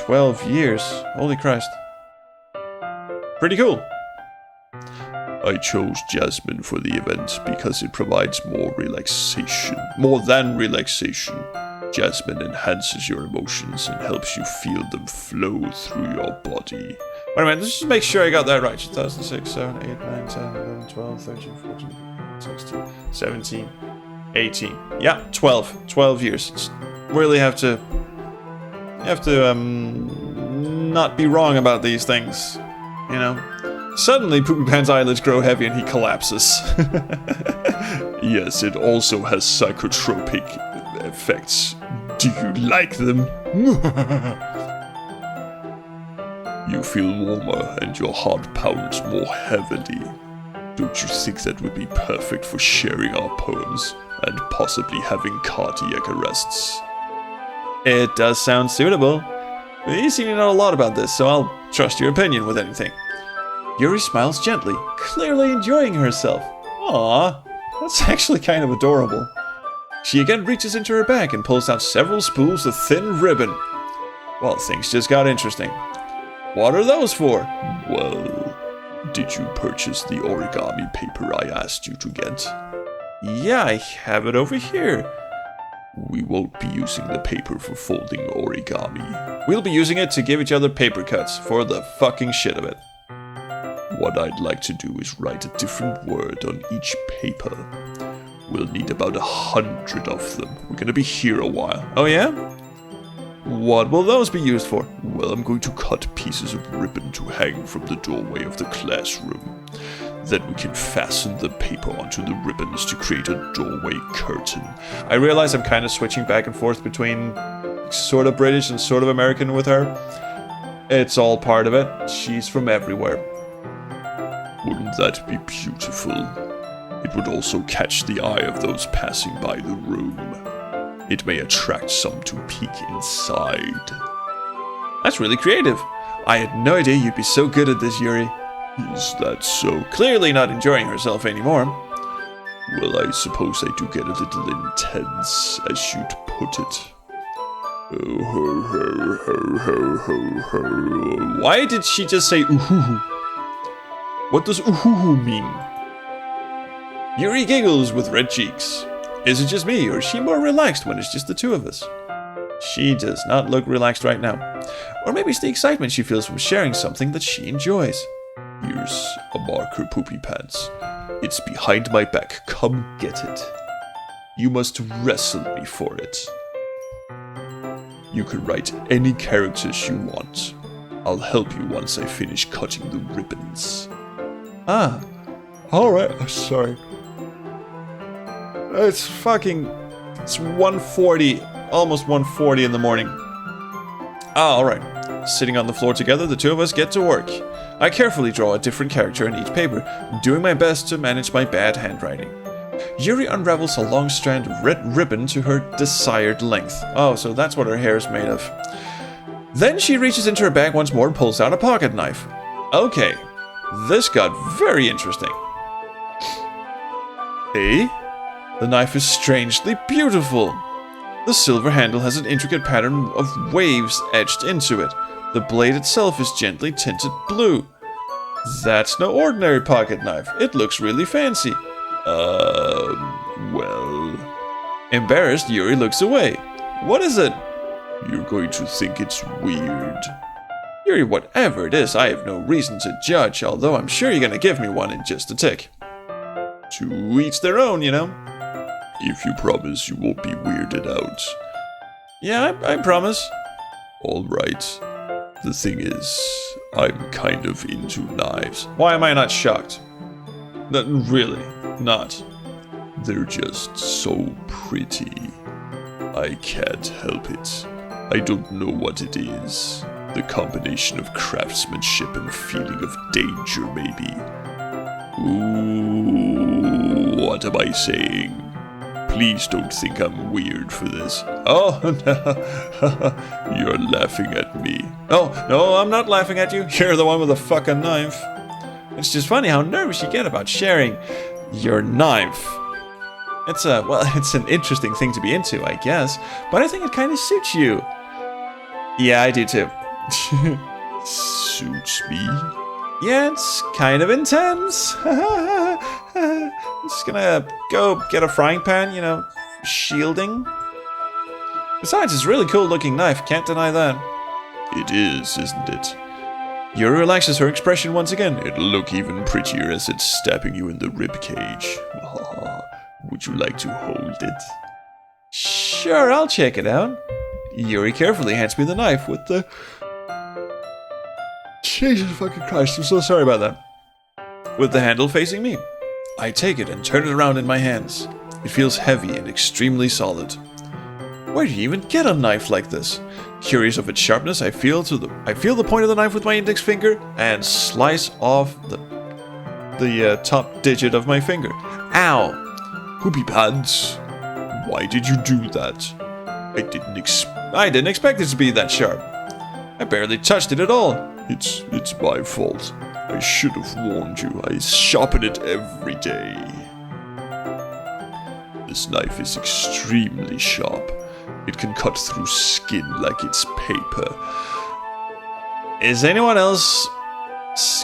12 years. Holy Christ. Pretty cool. I chose jasmine for the event because it provides more relaxation. More than relaxation. Jasmine enhances your emotions and helps you feel them flow through your body. Wait a minute, let's just make sure I got that right. 2006, 7, 8, 9, 10, 11, 12, 13, 14, 16, 17, 18. Yeah, 12. 12 years. Just really have to not be wrong about these things, you know? Suddenly, Poopy Pan's eyelids grow heavy and he collapses. Yes, it also has psychotropic effects. Do you like them? You feel warmer and your heart pounds more heavily. Don't you think that would be perfect for sharing our poems and possibly having cardiac arrests? It does sound suitable. You seem to know a lot about this, so I'll trust your opinion with anything. Yuri smiles gently, clearly enjoying herself. Aww, that's actually kind of adorable. She again reaches into her bag and pulls out several spools of thin ribbon. Well, things just got interesting. What are those for? Well, did you purchase the origami paper I asked you to get? Yeah, I have it over here. We won't be using the paper for folding origami. We'll be using it to give each other paper cuts, for the fucking shit of it. What I'd like to do is write a different word on each paper. We'll need about 100 of them. We're gonna be here a while. Oh yeah? What will those be used for? Well, I'm going to cut pieces of ribbon to hang from the doorway of the classroom. Then we can fasten the paper onto the ribbons to create a doorway curtain. I realize I'm kind of switching back and forth between sort of British and sort of American with her. It's all part of it. She's from everywhere. Wouldn't that be beautiful? It would also catch the eye of those passing by the room. It may attract some to peek inside. That's really creative. I had no idea you'd be so good at this, Yuri. Is that so? Clearly not enjoying herself anymore. Well, I suppose I do get a little intense, as you'd put it. Oh, ho, ho, ho, ho, ho, ho. Why did she just say ooh-hoo-hoo? What does ooh-hoo-hoo mean? Yuri giggles with red cheeks. Is it just me, or is she more relaxed when it's just the two of us? She does not look relaxed right now. Or maybe it's the excitement she feels from sharing something that she enjoys. Here's a marker, Poopy Pants. It's behind my back. Come get it. You must wrestle me for it. You can write any characters you want. I'll help you once I finish cutting the ribbons. Ah, alright, sorry. It's 1:40, almost 1:40 in the morning. Ah, alright. Sitting on the floor together, the two of us get to work. I carefully draw a different character in each paper, doing my best to manage my bad handwriting. Yuri unravels a long strand of red ribbon to her desired length. Oh, so that's what her hair is made of. Then she reaches into her bag once more and pulls out a pocket knife. Okay, this got very interesting. Eh? The knife is strangely beautiful. The silver handle has an intricate pattern of waves etched into it. The blade itself is gently tinted blue. That's no ordinary pocket knife. It looks really fancy. Well... Embarrassed, Yuri looks away. What is it? You're going to think it's weird. Yuri, whatever it is, I have no reason to judge, although I'm sure you're gonna give me one in just a tick. To each their own, you know. If you promise you won't be weirded out. Yeah, I promise. Alright. The thing is, I'm kind of into knives. Why am I not shocked? Really, not. They're just so pretty. I can't help it. I don't know what it is. The combination of craftsmanship and feeling of danger, maybe. Ooh, what am I saying? Please don't think I'm weird for this. Oh, no. You're laughing at me. Oh, no, I'm not laughing at you. You're the one with the fucking knife. It's just funny how nervous you get about sharing your knife. It's it's an interesting thing to be into, I guess, but I think it kind of suits you. Yeah, I do too. Suits me? Yeah, it's kind of intense. I'm just gonna go get a frying pan, you know, shielding. Besides, it's a really cool looking knife, can't deny that. It is, isn't it? Yuri relaxes her expression once again. It'll look even prettier as it's stabbing you in the ribcage. Would you like to hold it? Sure, I'll check it out. Yuri carefully hands me the knife with the... Jesus fucking Christ, I'm so sorry about that. With the handle facing me. I take it and turn it around in my hands. It feels heavy and extremely solid. Where do you even get a knife like this? Curious of its sharpness, I feel the point of the knife with my index finger and slice off the top digit of my finger. Ow! Poopy pants. Why did you do that? I didn't expect it to be that sharp. I barely touched it at all. It's my fault. I should have warned you. I sharpen it every day. This knife is extremely sharp. It can cut through skin like it's paper. Is anyone else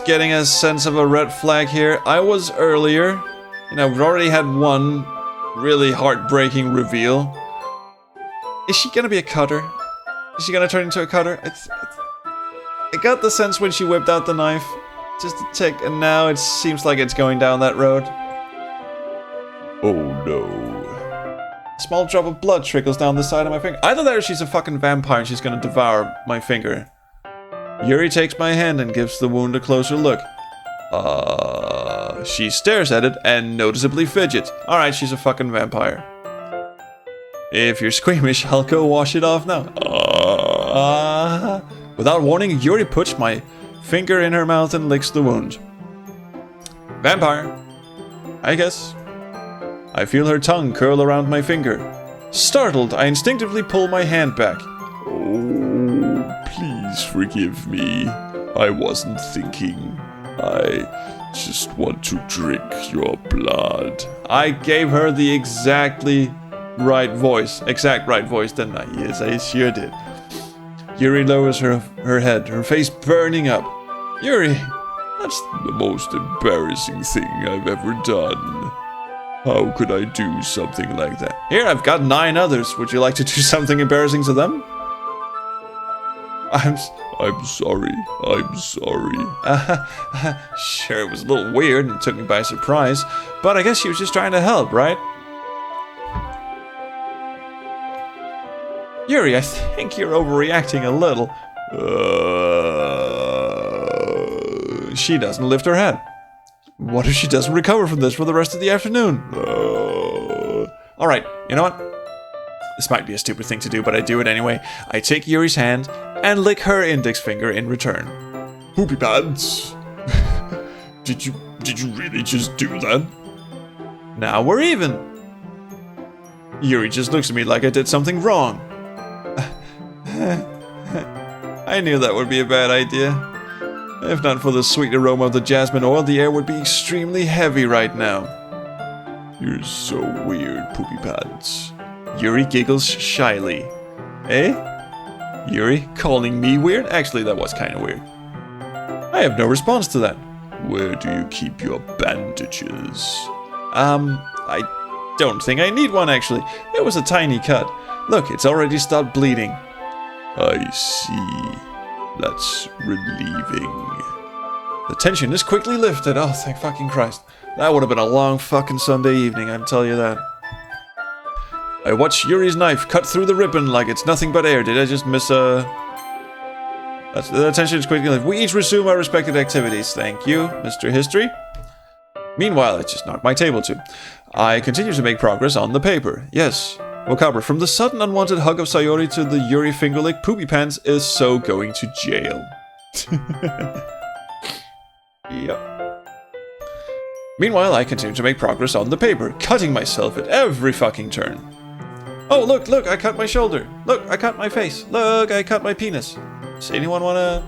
getting a sense of a red flag here? I was earlier. You know, we've already had one really heartbreaking reveal. Is she gonna be a cutter? Is she gonna turn into a cutter? I got the sense when she whipped out the knife, just a tick, and now it seems like it's going down that road. Oh no. A small drop of blood trickles down the side of my finger. Either that or she's a fucking vampire and she's gonna devour my finger. Yuri takes my hand and gives the wound a closer look. She stares at it and noticeably fidgets. Alright, she's a fucking vampire. If you're squeamish, I'll go wash it off now. Without warning, Yuri puts my finger in her mouth and licks the wound. Vampire. I guess. I feel her tongue curl around my finger. Startled, I instinctively pull my hand back. Oh, please forgive me. I wasn't thinking. I just want to drink your blood. I gave her the exact right voice, didn't I? Yes, I sure did. Yuri lowers her head, her face burning up. Yuri, that's the most embarrassing thing I've ever done. How could I do something like that? Here, I've got 9 others. Would you like to do something embarrassing to them? I'm sorry. Sure, it was a little weird and took me by surprise, but I guess she was just trying to help, right? Yuri, I think you're overreacting a little. She doesn't lift her head. What if she doesn't recover from this for the rest of the afternoon? Alright, you know what? This might be a stupid thing to do, but I do it anyway. I take Yuri's hand and lick her index finger in return. Poopy pants. Did you really just do that? Now we're even. Yuri just looks at me like I did something wrong. I knew that would be a bad idea. If not for the sweet aroma of the jasmine oil, the air would be extremely heavy right now. You're so weird, Poopy Pants. Yuri giggles shyly. Eh? Yuri calling me weird? Actually, that was kind of weird. I have no response to that. Where do you keep your bandages? I don't think I need one, actually. It was a tiny cut. Look, it's already stopped bleeding. I see. That's relieving. The tension is quickly lifted. Oh, thank fucking Christ. That would have been a long fucking Sunday evening, I'd tell you that. I watch Yuri's knife cut through the ribbon like it's nothing but air. Did I just miss the tension is quickly lifted. We each resume our respective activities. Thank you, Mr. History. Meanwhile, I just knocked my table too. I continue to make progress on the paper. Yes. Wakabra, from the sudden unwanted hug of Sayori to the Yuri finger lick, Poopy Pants is so going to jail. Yep. Meanwhile, I continue to make progress on the paper, cutting myself at every fucking turn. Oh, look, I cut my shoulder. Look, I cut my face. Look, I cut my penis. Does anyone wanna...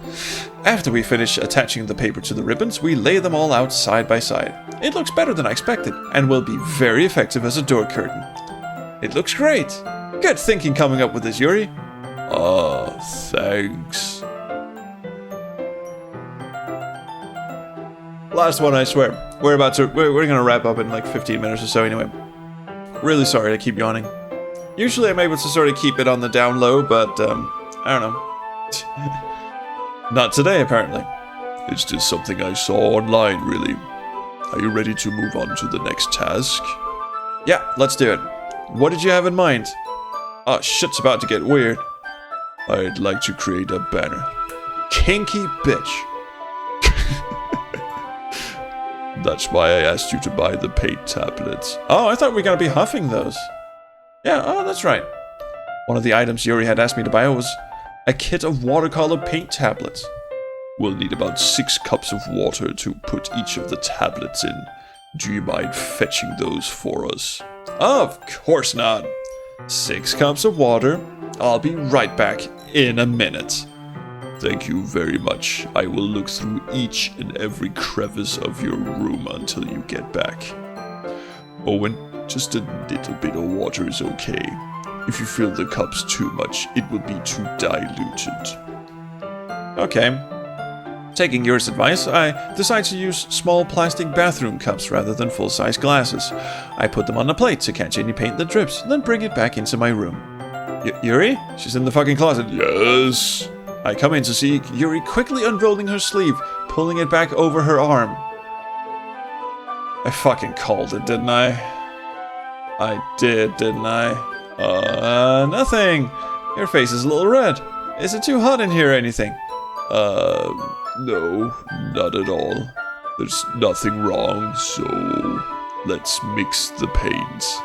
After we finish attaching the paper to the ribbons, we lay them all out side by side. It looks better than I expected, and will be very effective as a door curtain. It looks great! Good thinking coming up with this, Yuri. Ah, thanks. Last one, I swear. We're gonna wrap up in like 15 minutes or so anyway. Really sorry to keep yawning. Usually I'm able to sort of keep it on the down low, but, I don't know. Not today, apparently. It's just something I saw online, really. Are you ready to move on to the next task? Yeah, let's do it. What did you have in mind? Oh, shit's about to get weird. I'd like to create a banner. Kinky bitch. That's why I asked you to buy the paint tablets. Oh, I thought we were gonna be huffing those. Yeah, oh, that's right. One of the items Yuri had asked me to buy was a kit of watercolor paint tablets. We'll need about 6 cups of water to put each of the tablets in. Do you mind fetching those for us? Of course not. 6 cups of water. I'll be right back in a minute. Thank you very much. I will look through each and every crevice of your room until you get back. Owen, just a little bit of water is okay. If you fill the cups too much, it will be too diluted. Okay. Taking Yuri's advice, I decide to use small plastic bathroom cups rather than full-size glasses. I put them on a plate to catch any paint that drips, then bring it back into my room. Yuri? She's in the fucking closet. Yes? I come in to see Yuri quickly unrolling her sleeve, pulling it back over her arm. I fucking called it, didn't I? I did, didn't I? Nothing. Your face is a little red. Is it too hot in here or anything? No, not at all. There's nothing wrong, so let's mix the paints.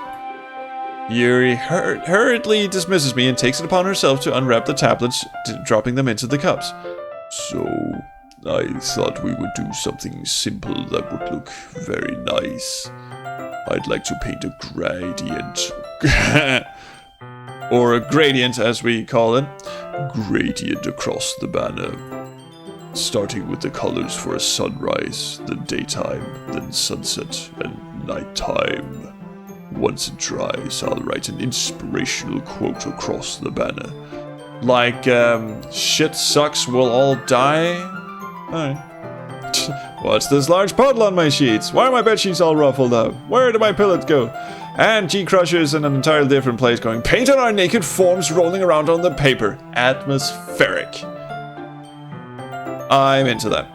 Yuri hurriedly dismisses me and takes it upon herself to unwrap the tablets, dropping them into the cups. So, I thought we would do something simple that would look very nice. I'd like to paint a gradient. Or a gradient, as we call it. Gradient across the banner. Starting with the colors for a sunrise, then daytime, then sunset, and nighttime. Once it dries, I'll write an inspirational quote across the banner. Like, shit sucks, we'll all die? Alright. What's this large puddle on my sheets? Why are my bed sheets all ruffled up? Where did my pillets go? And G-Crusher's in an entirely different place going, paint on our naked forms rolling around on the paper. Atmospheric. I'm into that.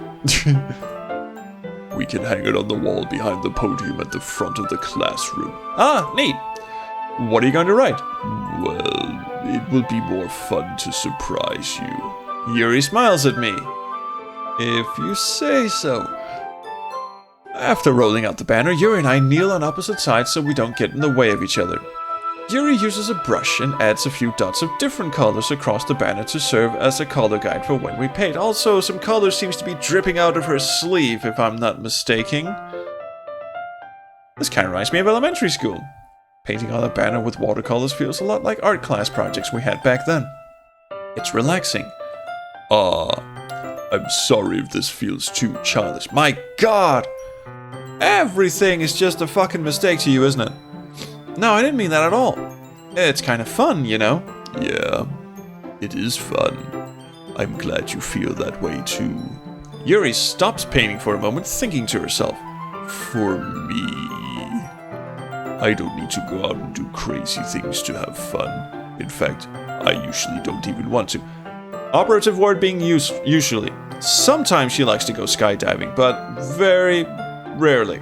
We can hang it on the wall behind the podium at the front of the classroom. Ah, neat. What are you going to write? Well, it will be more fun to surprise you. Yuri smiles at me. If you say so. After rolling out the banner, Yuri and I kneel on opposite sides so we don't get in the way of each other. Yuri uses a brush and adds a few dots of different colors across the banner to serve as a color guide for when we paint. Also, some color seems to be dripping out of her sleeve, if I'm not mistaken. This kind of reminds me of elementary school. Painting on a banner with watercolors feels a lot like art class projects we had back then. It's relaxing. I'm sorry if this feels too childish. My God! Everything is just a fucking mistake to you, isn't it? No, I didn't mean that at all. It's kind of fun, you know? Yeah, it is fun. I'm glad you feel that way too. Yuri stops painting for a moment, thinking to herself. For me, I don't need to go out and do crazy things to have fun. In fact, I usually don't even want to. Operative word being used, usually. Sometimes she likes to go skydiving, but very rarely.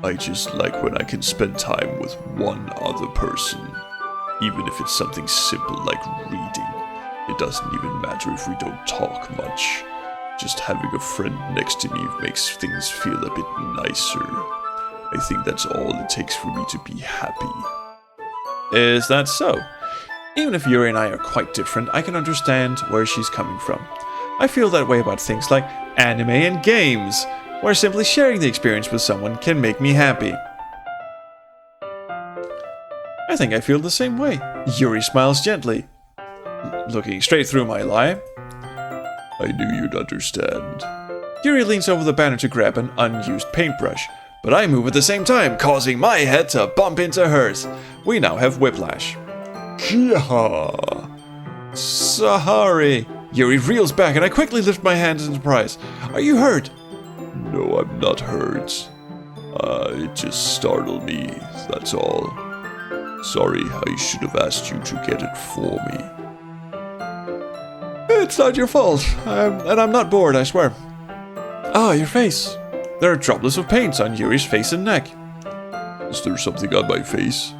I just like when I can spend time with one other person. Even if it's something simple like reading. It doesn't even matter if we don't talk much. Just having a friend next to me makes things feel a bit nicer. I think that's all it takes for me to be happy. Is that so? Even if Yuri and I are quite different, I can understand where she's coming from. I feel that way about things like anime and games, where simply sharing the experience with someone can make me happy. I think I feel the same way. Yuri smiles gently, looking straight through my lie. I knew you'd understand. Yuri leans over the banner to grab an unused paintbrush, but I move at the same time, causing my head to bump into hers. We now have whiplash. Yeehaw! Sorry. Yuri reels back and I quickly lift my hands in surprise. Are you hurt? No, I'm not hurt. It just startled me, that's all. Sorry, I should have asked you to get it for me. It's not your fault, and I'm not bored, I swear. Ah, your face. There are droplets of paint on Yuri's face and neck. Is there something on my face?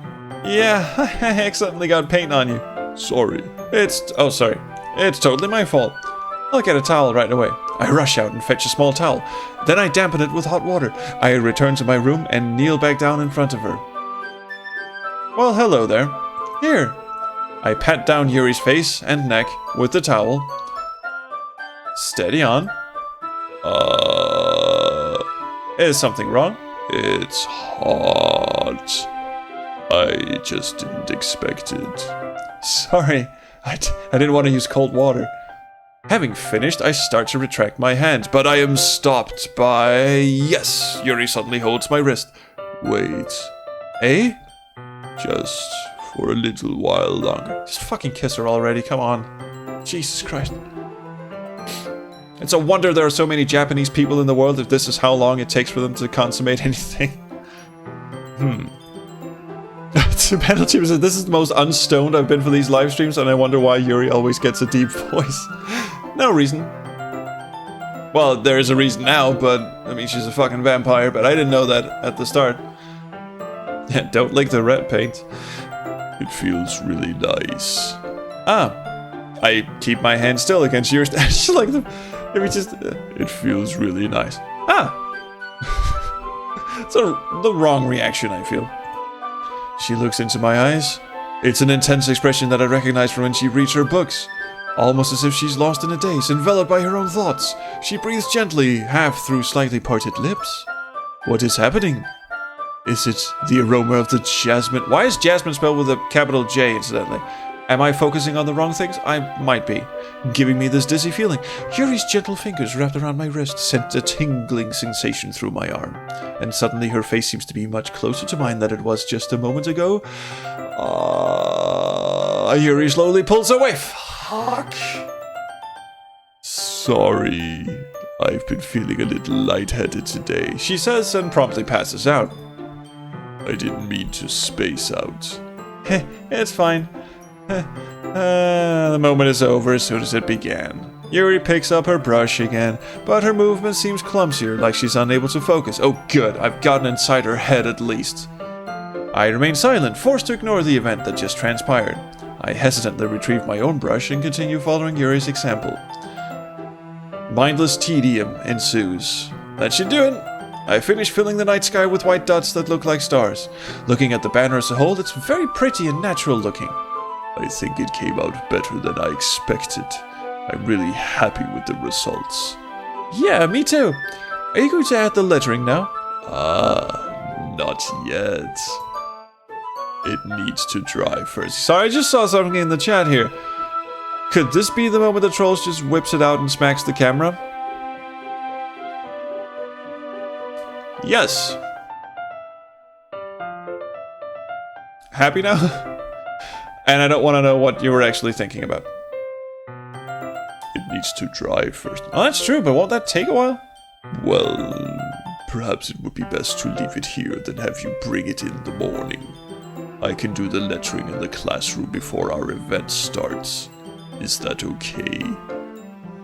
Yeah, I accidentally got paint on you. Sorry. Oh, sorry. It's totally my fault. I'll get a towel right away. I rush out and fetch a small towel. Then I dampen it with hot water. I return to my room and kneel back down in front of her. Well, hello there. Here. I pat down Yuri's face and neck with the towel. Steady on. Is something wrong? It's hot. I just didn't expect it. Sorry, I didn't want to use cold water. Having finished, I start to retract my hand, but I am stopped by... Yes, Yuri suddenly holds my wrist. Wait. Eh? Just for a little while longer. Just fucking kiss her already, come on. Jesus Christ. It's a wonder there are so many Japanese people in the world if this is how long it takes for them to consummate anything. The penalty was that this is the most unstoned I've been for these live streams, and I wonder why Yuri always gets a deep voice. No reason. Well, there is a reason now, but I mean, she's a fucking vampire, but I didn't know that at the start. Yeah, don't lick the red paint. It feels really nice. Ah. I keep my hand still against yours. Just like the... It feels really nice. Ah. It's the wrong reaction, I feel. She looks into my eyes. It's an intense expression that I recognize from when she reads her books. Almost as if she's lost in a daze, enveloped by her own thoughts. She breathes gently, half through slightly parted lips. What is happening? Is it the aroma of the jasmine? Why is jasmine spelled with a capital J, incidentally? Am I focusing on the wrong things? I might be. Giving me this dizzy feeling. Yuri's gentle fingers wrapped around my wrist sent a tingling sensation through my arm. And suddenly her face seems to be much closer to mine than it was just a moment ago. Yuri slowly pulls away. Fuck. Sorry. I've been feeling a little lightheaded today, she says and promptly passes out. I didn't mean to space out. It's fine. The moment is over as soon as it began. Yuri picks up her brush again, but her movement seems clumsier, like she's unable to focus. Oh good, I've gotten inside her head at least. I remain silent, forced to ignore the event that just transpired. I hesitantly retrieve my own brush and continue following Yuri's example. Mindless tedium ensues. That should do it. I finish filling the night sky with white dots that look like stars. Looking at the banner as a whole, it's very pretty and natural looking. I think it came out better than I expected. I'm really happy with the results. Yeah, me too. Are you going to add the lettering now? Not yet. It needs to dry first. Sorry, I just saw something in the chat here. Could this be the moment the Trolls just whips it out and smacks the camera? Yes. Happy now? And I don't want to know what you were actually thinking about. It needs to dry first. Oh, that's true, but won't that take a while? Well, perhaps it would be best to leave it here than have you bring it in the morning. I can do the lettering in the classroom before our event starts. Is that okay?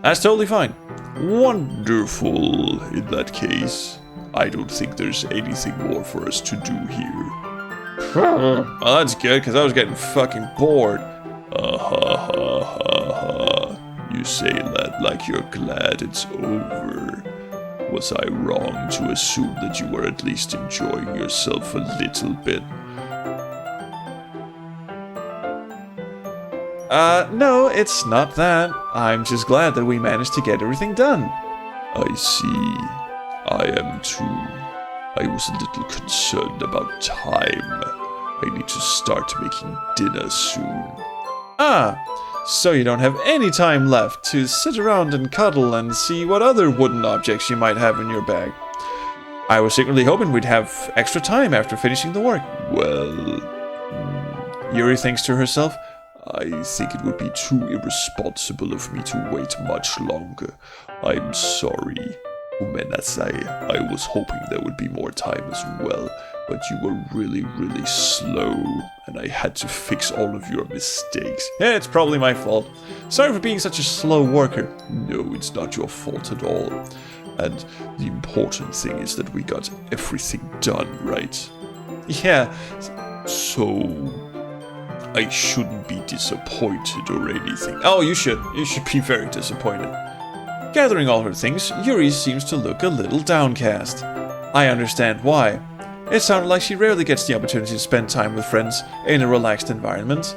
That's totally fine. Wonderful. In that case, I don't think there's anything more for us to do here. Well, that's good, because I was getting fucking bored. You say that like you're glad it's over. Was I wrong to assume that you were at least enjoying yourself a little bit? No, it's not that. I'm just glad that we managed to get everything done. I see. I am too. I was a little concerned about time. I need to start making dinner soon. so you don't have any time left to sit around and cuddle and see what other wooden objects you might have in your bag. I was secretly hoping we'd have extra time after finishing the work. Well, Yuri thinks to herself. I think it would be too irresponsible of me to wait much longer. I'm sorry. Umenasai, I was hoping there would be more time as well, but you were really, really slow, and I had to fix all of your mistakes. Yeah, it's probably my fault. Sorry for being such a slow worker. No, it's not your fault at all. And the important thing is that we got everything done, right? Yeah. So I shouldn't be disappointed or anything. Oh, you should. You should be very disappointed. Gathering all her things, Yuri seems to look a little downcast. I understand why. It sounded like she rarely gets the opportunity to spend time with friends in a relaxed environment.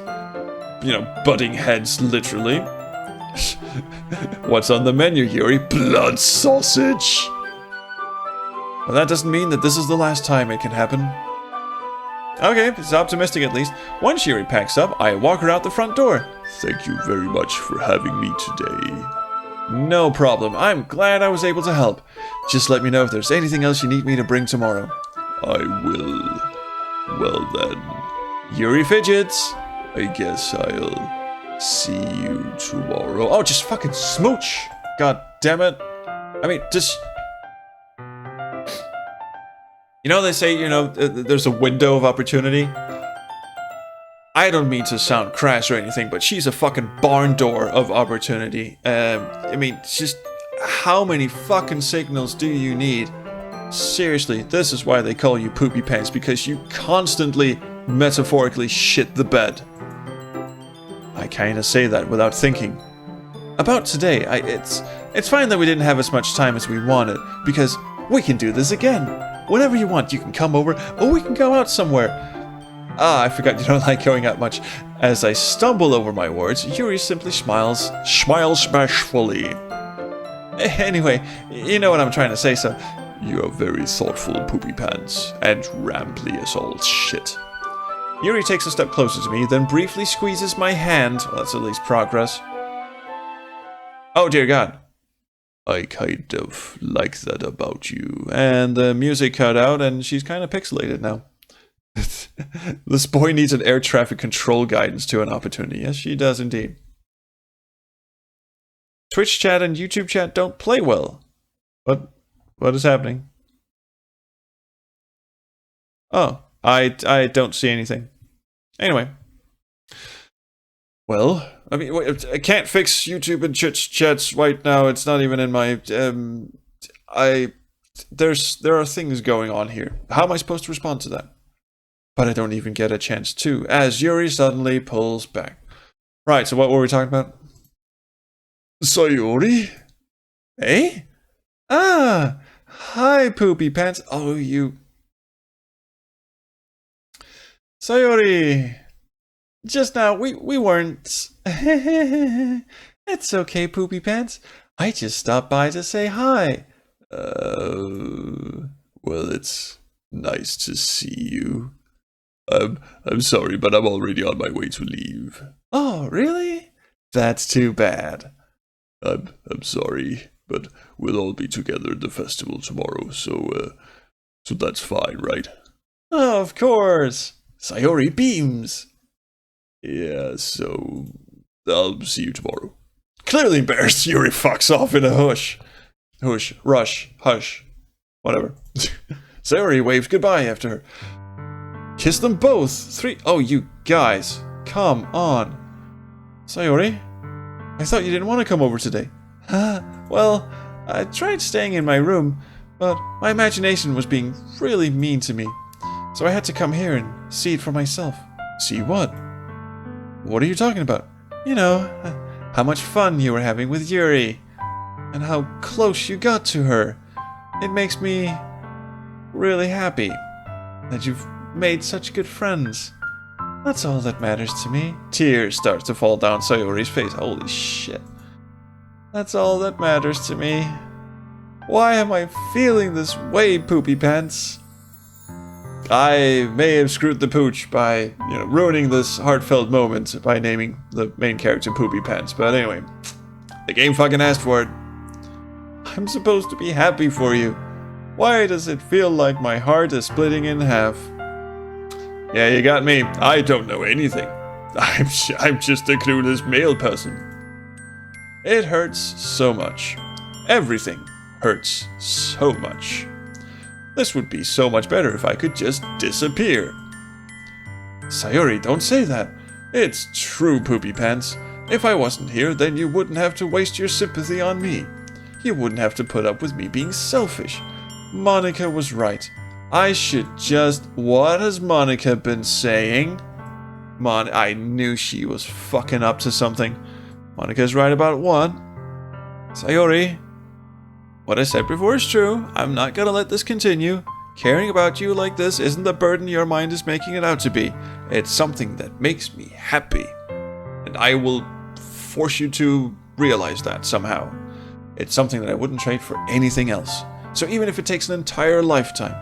You know, butting heads, literally. What's on the menu, Yuri? Blood sausage! Well, that doesn't mean that this is the last time it can happen. Okay, it's optimistic at least. Once Yuri packs up, I walk her out the front door. Thank you very much for having me today. No problem. I'm glad I was able to help. Just let me know if there's anything else you need me to bring tomorrow. I will. Well then. Yuri fidgets. I guess I'll see you tomorrow. Oh, just fucking smooch. God damn it. I mean, just... You know, they say, you know, there's a window of opportunity. I don't mean to sound crass or anything, but she's a fucking barn door of opportunity. I mean, just how many fucking signals do you need? Seriously, this is why they call you Poopy Pants, because you constantly, metaphorically shit the bed. I kinda say that without thinking. About today, it's fine that we didn't have as much time as we wanted, because we can do this again. Whenever you want, you can come over, or we can go out somewhere. Ah, I forgot you don't like going out much. As I stumble over my words, Yuri simply smiles bashfully. Anyway, you know what I'm trying to say, so... You're very thoughtful, Poopy Pants, and rambly as all shit. Yuri takes a step closer to me, then briefly squeezes my hand. Well, that's at least progress. Oh, dear God. I kind of like that about you. And the music cut out, and she's kind of pixelated now. This boy needs an air traffic control guidance to an opportunity. Yes, she does indeed. Twitch chat and YouTube chat don't play well. What is happening? Oh, I don't see anything. Anyway. Well, I mean, I can't fix YouTube and Twitch chats right now. It's not even in my... There are things going on here. How am I supposed to respond to that? But I don't even get a chance to, as Yuri suddenly pulls back. Right, so what were we talking about? Sayori? Eh? Ah! Hi, Poopy Pants. Oh, you... Sayori! Just now, we weren't... It's okay, Poopy Pants. I just stopped by to say hi. Well, it's nice to see you. I'm sorry, but I'm already on my way to leave. Oh, really? That's too bad. I'm sorry, but we'll all be together at the festival tomorrow, so that's fine, right? Oh, of course. Sayori beams. Yeah, so I'll see you tomorrow. Clearly embarrassed, Yuri fucks off in a hush. Hush. Whatever. Sayori waves goodbye after her. Kiss them both. 3. Oh, you guys. Come on. Sayori? I thought you didn't want to come over today. Well, I tried staying in my room, but my imagination was being really mean to me. So I had to come here and see it for myself. See what? What are you talking about? You know, how much fun you were having with Yuri. And how close you got to her. It makes me really happy that you've made such good friends. That's all that matters to me. Tears start to fall down Sayori's face. Holy shit. That's all that matters to me. Why am I feeling this way, Poopy Pants? I may have screwed the pooch by, ruining this heartfelt moment by naming the main character Poopy Pants. But anyway, the game fucking asked for it. I'm supposed to be happy for you. Why does it feel like my heart is splitting in half? Yeah, you got me. I don't know anything. I'm just a clueless male person. It hurts so much. Everything hurts so much. This would be so much better if I could just disappear. Sayori, don't say that. It's true, Poopy Pants. If I wasn't here, then you wouldn't have to waste your sympathy on me. You wouldn't have to put up with me being selfish. Monica was right. I should just... What has Monica been saying? I knew she was fucking up to something. Monica's right about what? Sayori, what I said before is true. I'm not gonna let this continue. Caring about you like this isn't the burden your mind is making it out to be. It's something that makes me happy. And I will force you to realize that somehow. It's something that I wouldn't trade for anything else. So even if it takes an entire lifetime,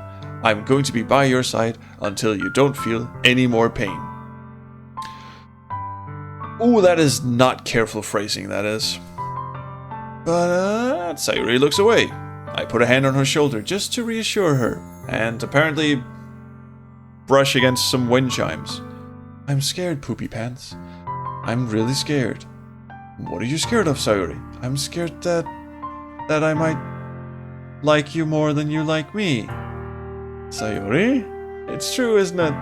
I'm going to be by your side until you don't feel any more pain. Ooh, that is not careful phrasing, that is. But, Sayori looks away. I put a hand on her shoulder just to reassure her, and apparently brush against some wind chimes. I'm scared, Poopy Pants. I'm really scared. What are you scared of, Sayori? I'm scared that I might like you more than you like me. Sayori? It's true, isn't it?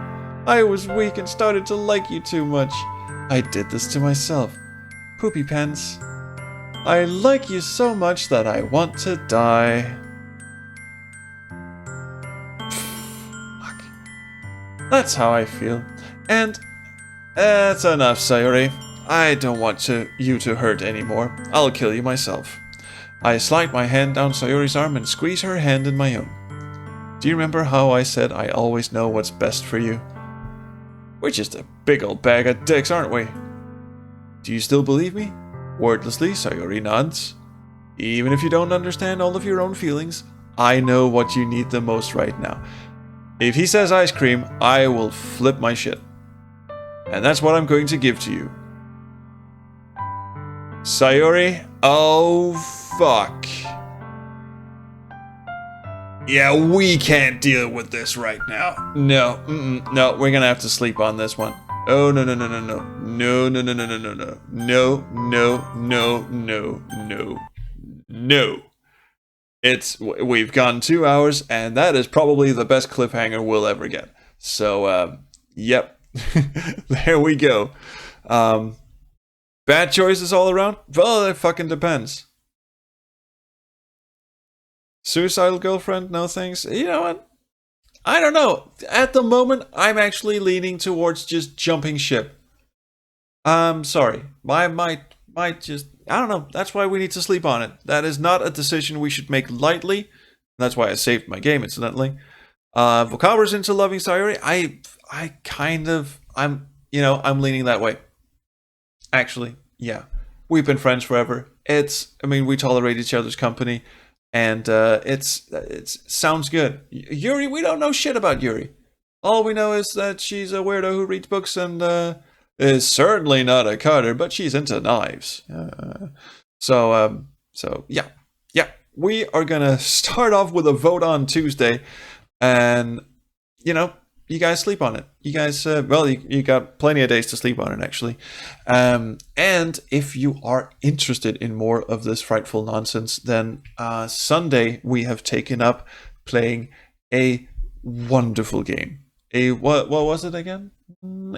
I was weak and started to like you too much. I did this to myself. Poopy Pants. I like you so much that I want to die. Fuck. That's how I feel. And that's enough, Sayori. I don't want you to hurt anymore. I'll kill you myself. I slide my hand down Sayori's arm and squeeze her hand in my own. Do you remember how I said I always know what's best for you? We're just a big old bag of dicks, aren't we? Do you still believe me? Wordlessly, Sayori nods. Even if you don't understand all of your own feelings, I know what you need the most right now. If he says ice cream, I will flip my shit. And that's what I'm going to give to you. Sayori, oh fuck. Yeah, we can't deal with this right now. No, no, we're gonna have to sleep on this one. Oh, no, no, no, no, no. No, no, no, no, no, no, no. No, no, no, no, no, no. We've gone 2 hours, and that is probably the best cliffhanger we'll ever get. So, yep. There we go. Bad choices all around? Well, it fucking depends. Suicidal girlfriend? No thanks. You know what? I don't know. At the moment, I'm actually leaning towards just jumping ship. Sorry. I might just... I don't know. That's why we need to sleep on it. That is not a decision we should make lightly. That's why I saved my game, incidentally. Vocabulary's into loving Sayori. I'm leaning that way. Actually, yeah. We've been friends forever. We tolerate each other's company. And it sounds good. Yuri, we don't know shit about Yuri. All we know is that she's a weirdo who reads books and is certainly not a cutter, but she's into knives. So yeah. We are gonna start off with a vote on Tuesday, and you guys sleep on it. You guys, you got plenty of days to sleep on it, actually. And if you are interested in more of this frightful nonsense, then Sunday we have taken up playing a wonderful game. What was it again?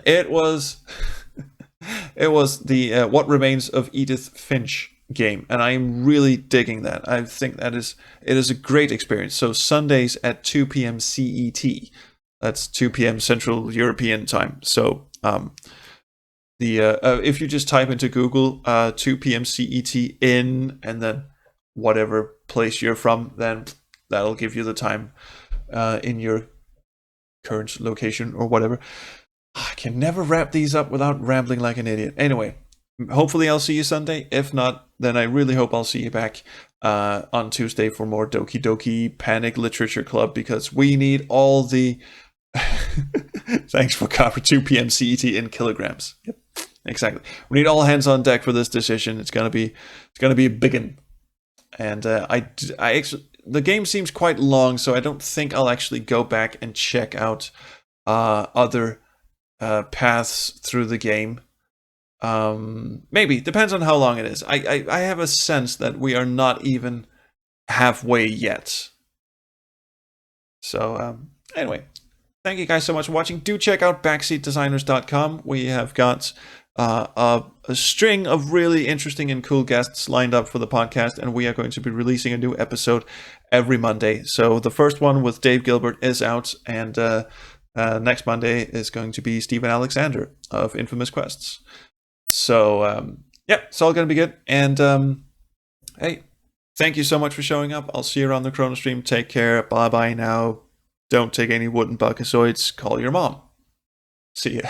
It was the What Remains of Edith Finch game, and I'm really digging that. I think it is a great experience. So Sundays at 2 p.m. CET. That's 2 p.m. Central European time. So if you just type into Google 2 p.m. CET in, and then whatever place you're from, then that'll give you the time in your current location or whatever. I can never wrap these up without rambling like an idiot. Anyway, hopefully I'll see you Sunday. If not, then I really hope I'll see you back on Tuesday for more Doki Doki Panic Literature Club, because we need all the Thanks for copper 2 p.m. CET in kilograms. Yep, exactly. We need all hands on deck for this decision. It's gonna be a big one. And the game seems quite long, so I don't think I'll actually go back and check out other paths through the game. Maybe, depends on how long it is. I have a sense that we are not even halfway yet. So anyway, thank you guys so much for watching. Do check out backseatdesigners.com. We have got a string of really interesting and cool guests lined up for the podcast, and we are going to be releasing a new episode every Monday. So the first one with Dave Gilbert is out, and next Monday is going to be Stephen Alexander of Infamous Quests. So yeah, it's all going to be good. And hey, thank you so much for showing up. I'll see you around the Chrono stream. Take care. Bye bye now. Don't take any wooden buckazoids. Call your mom. See ya.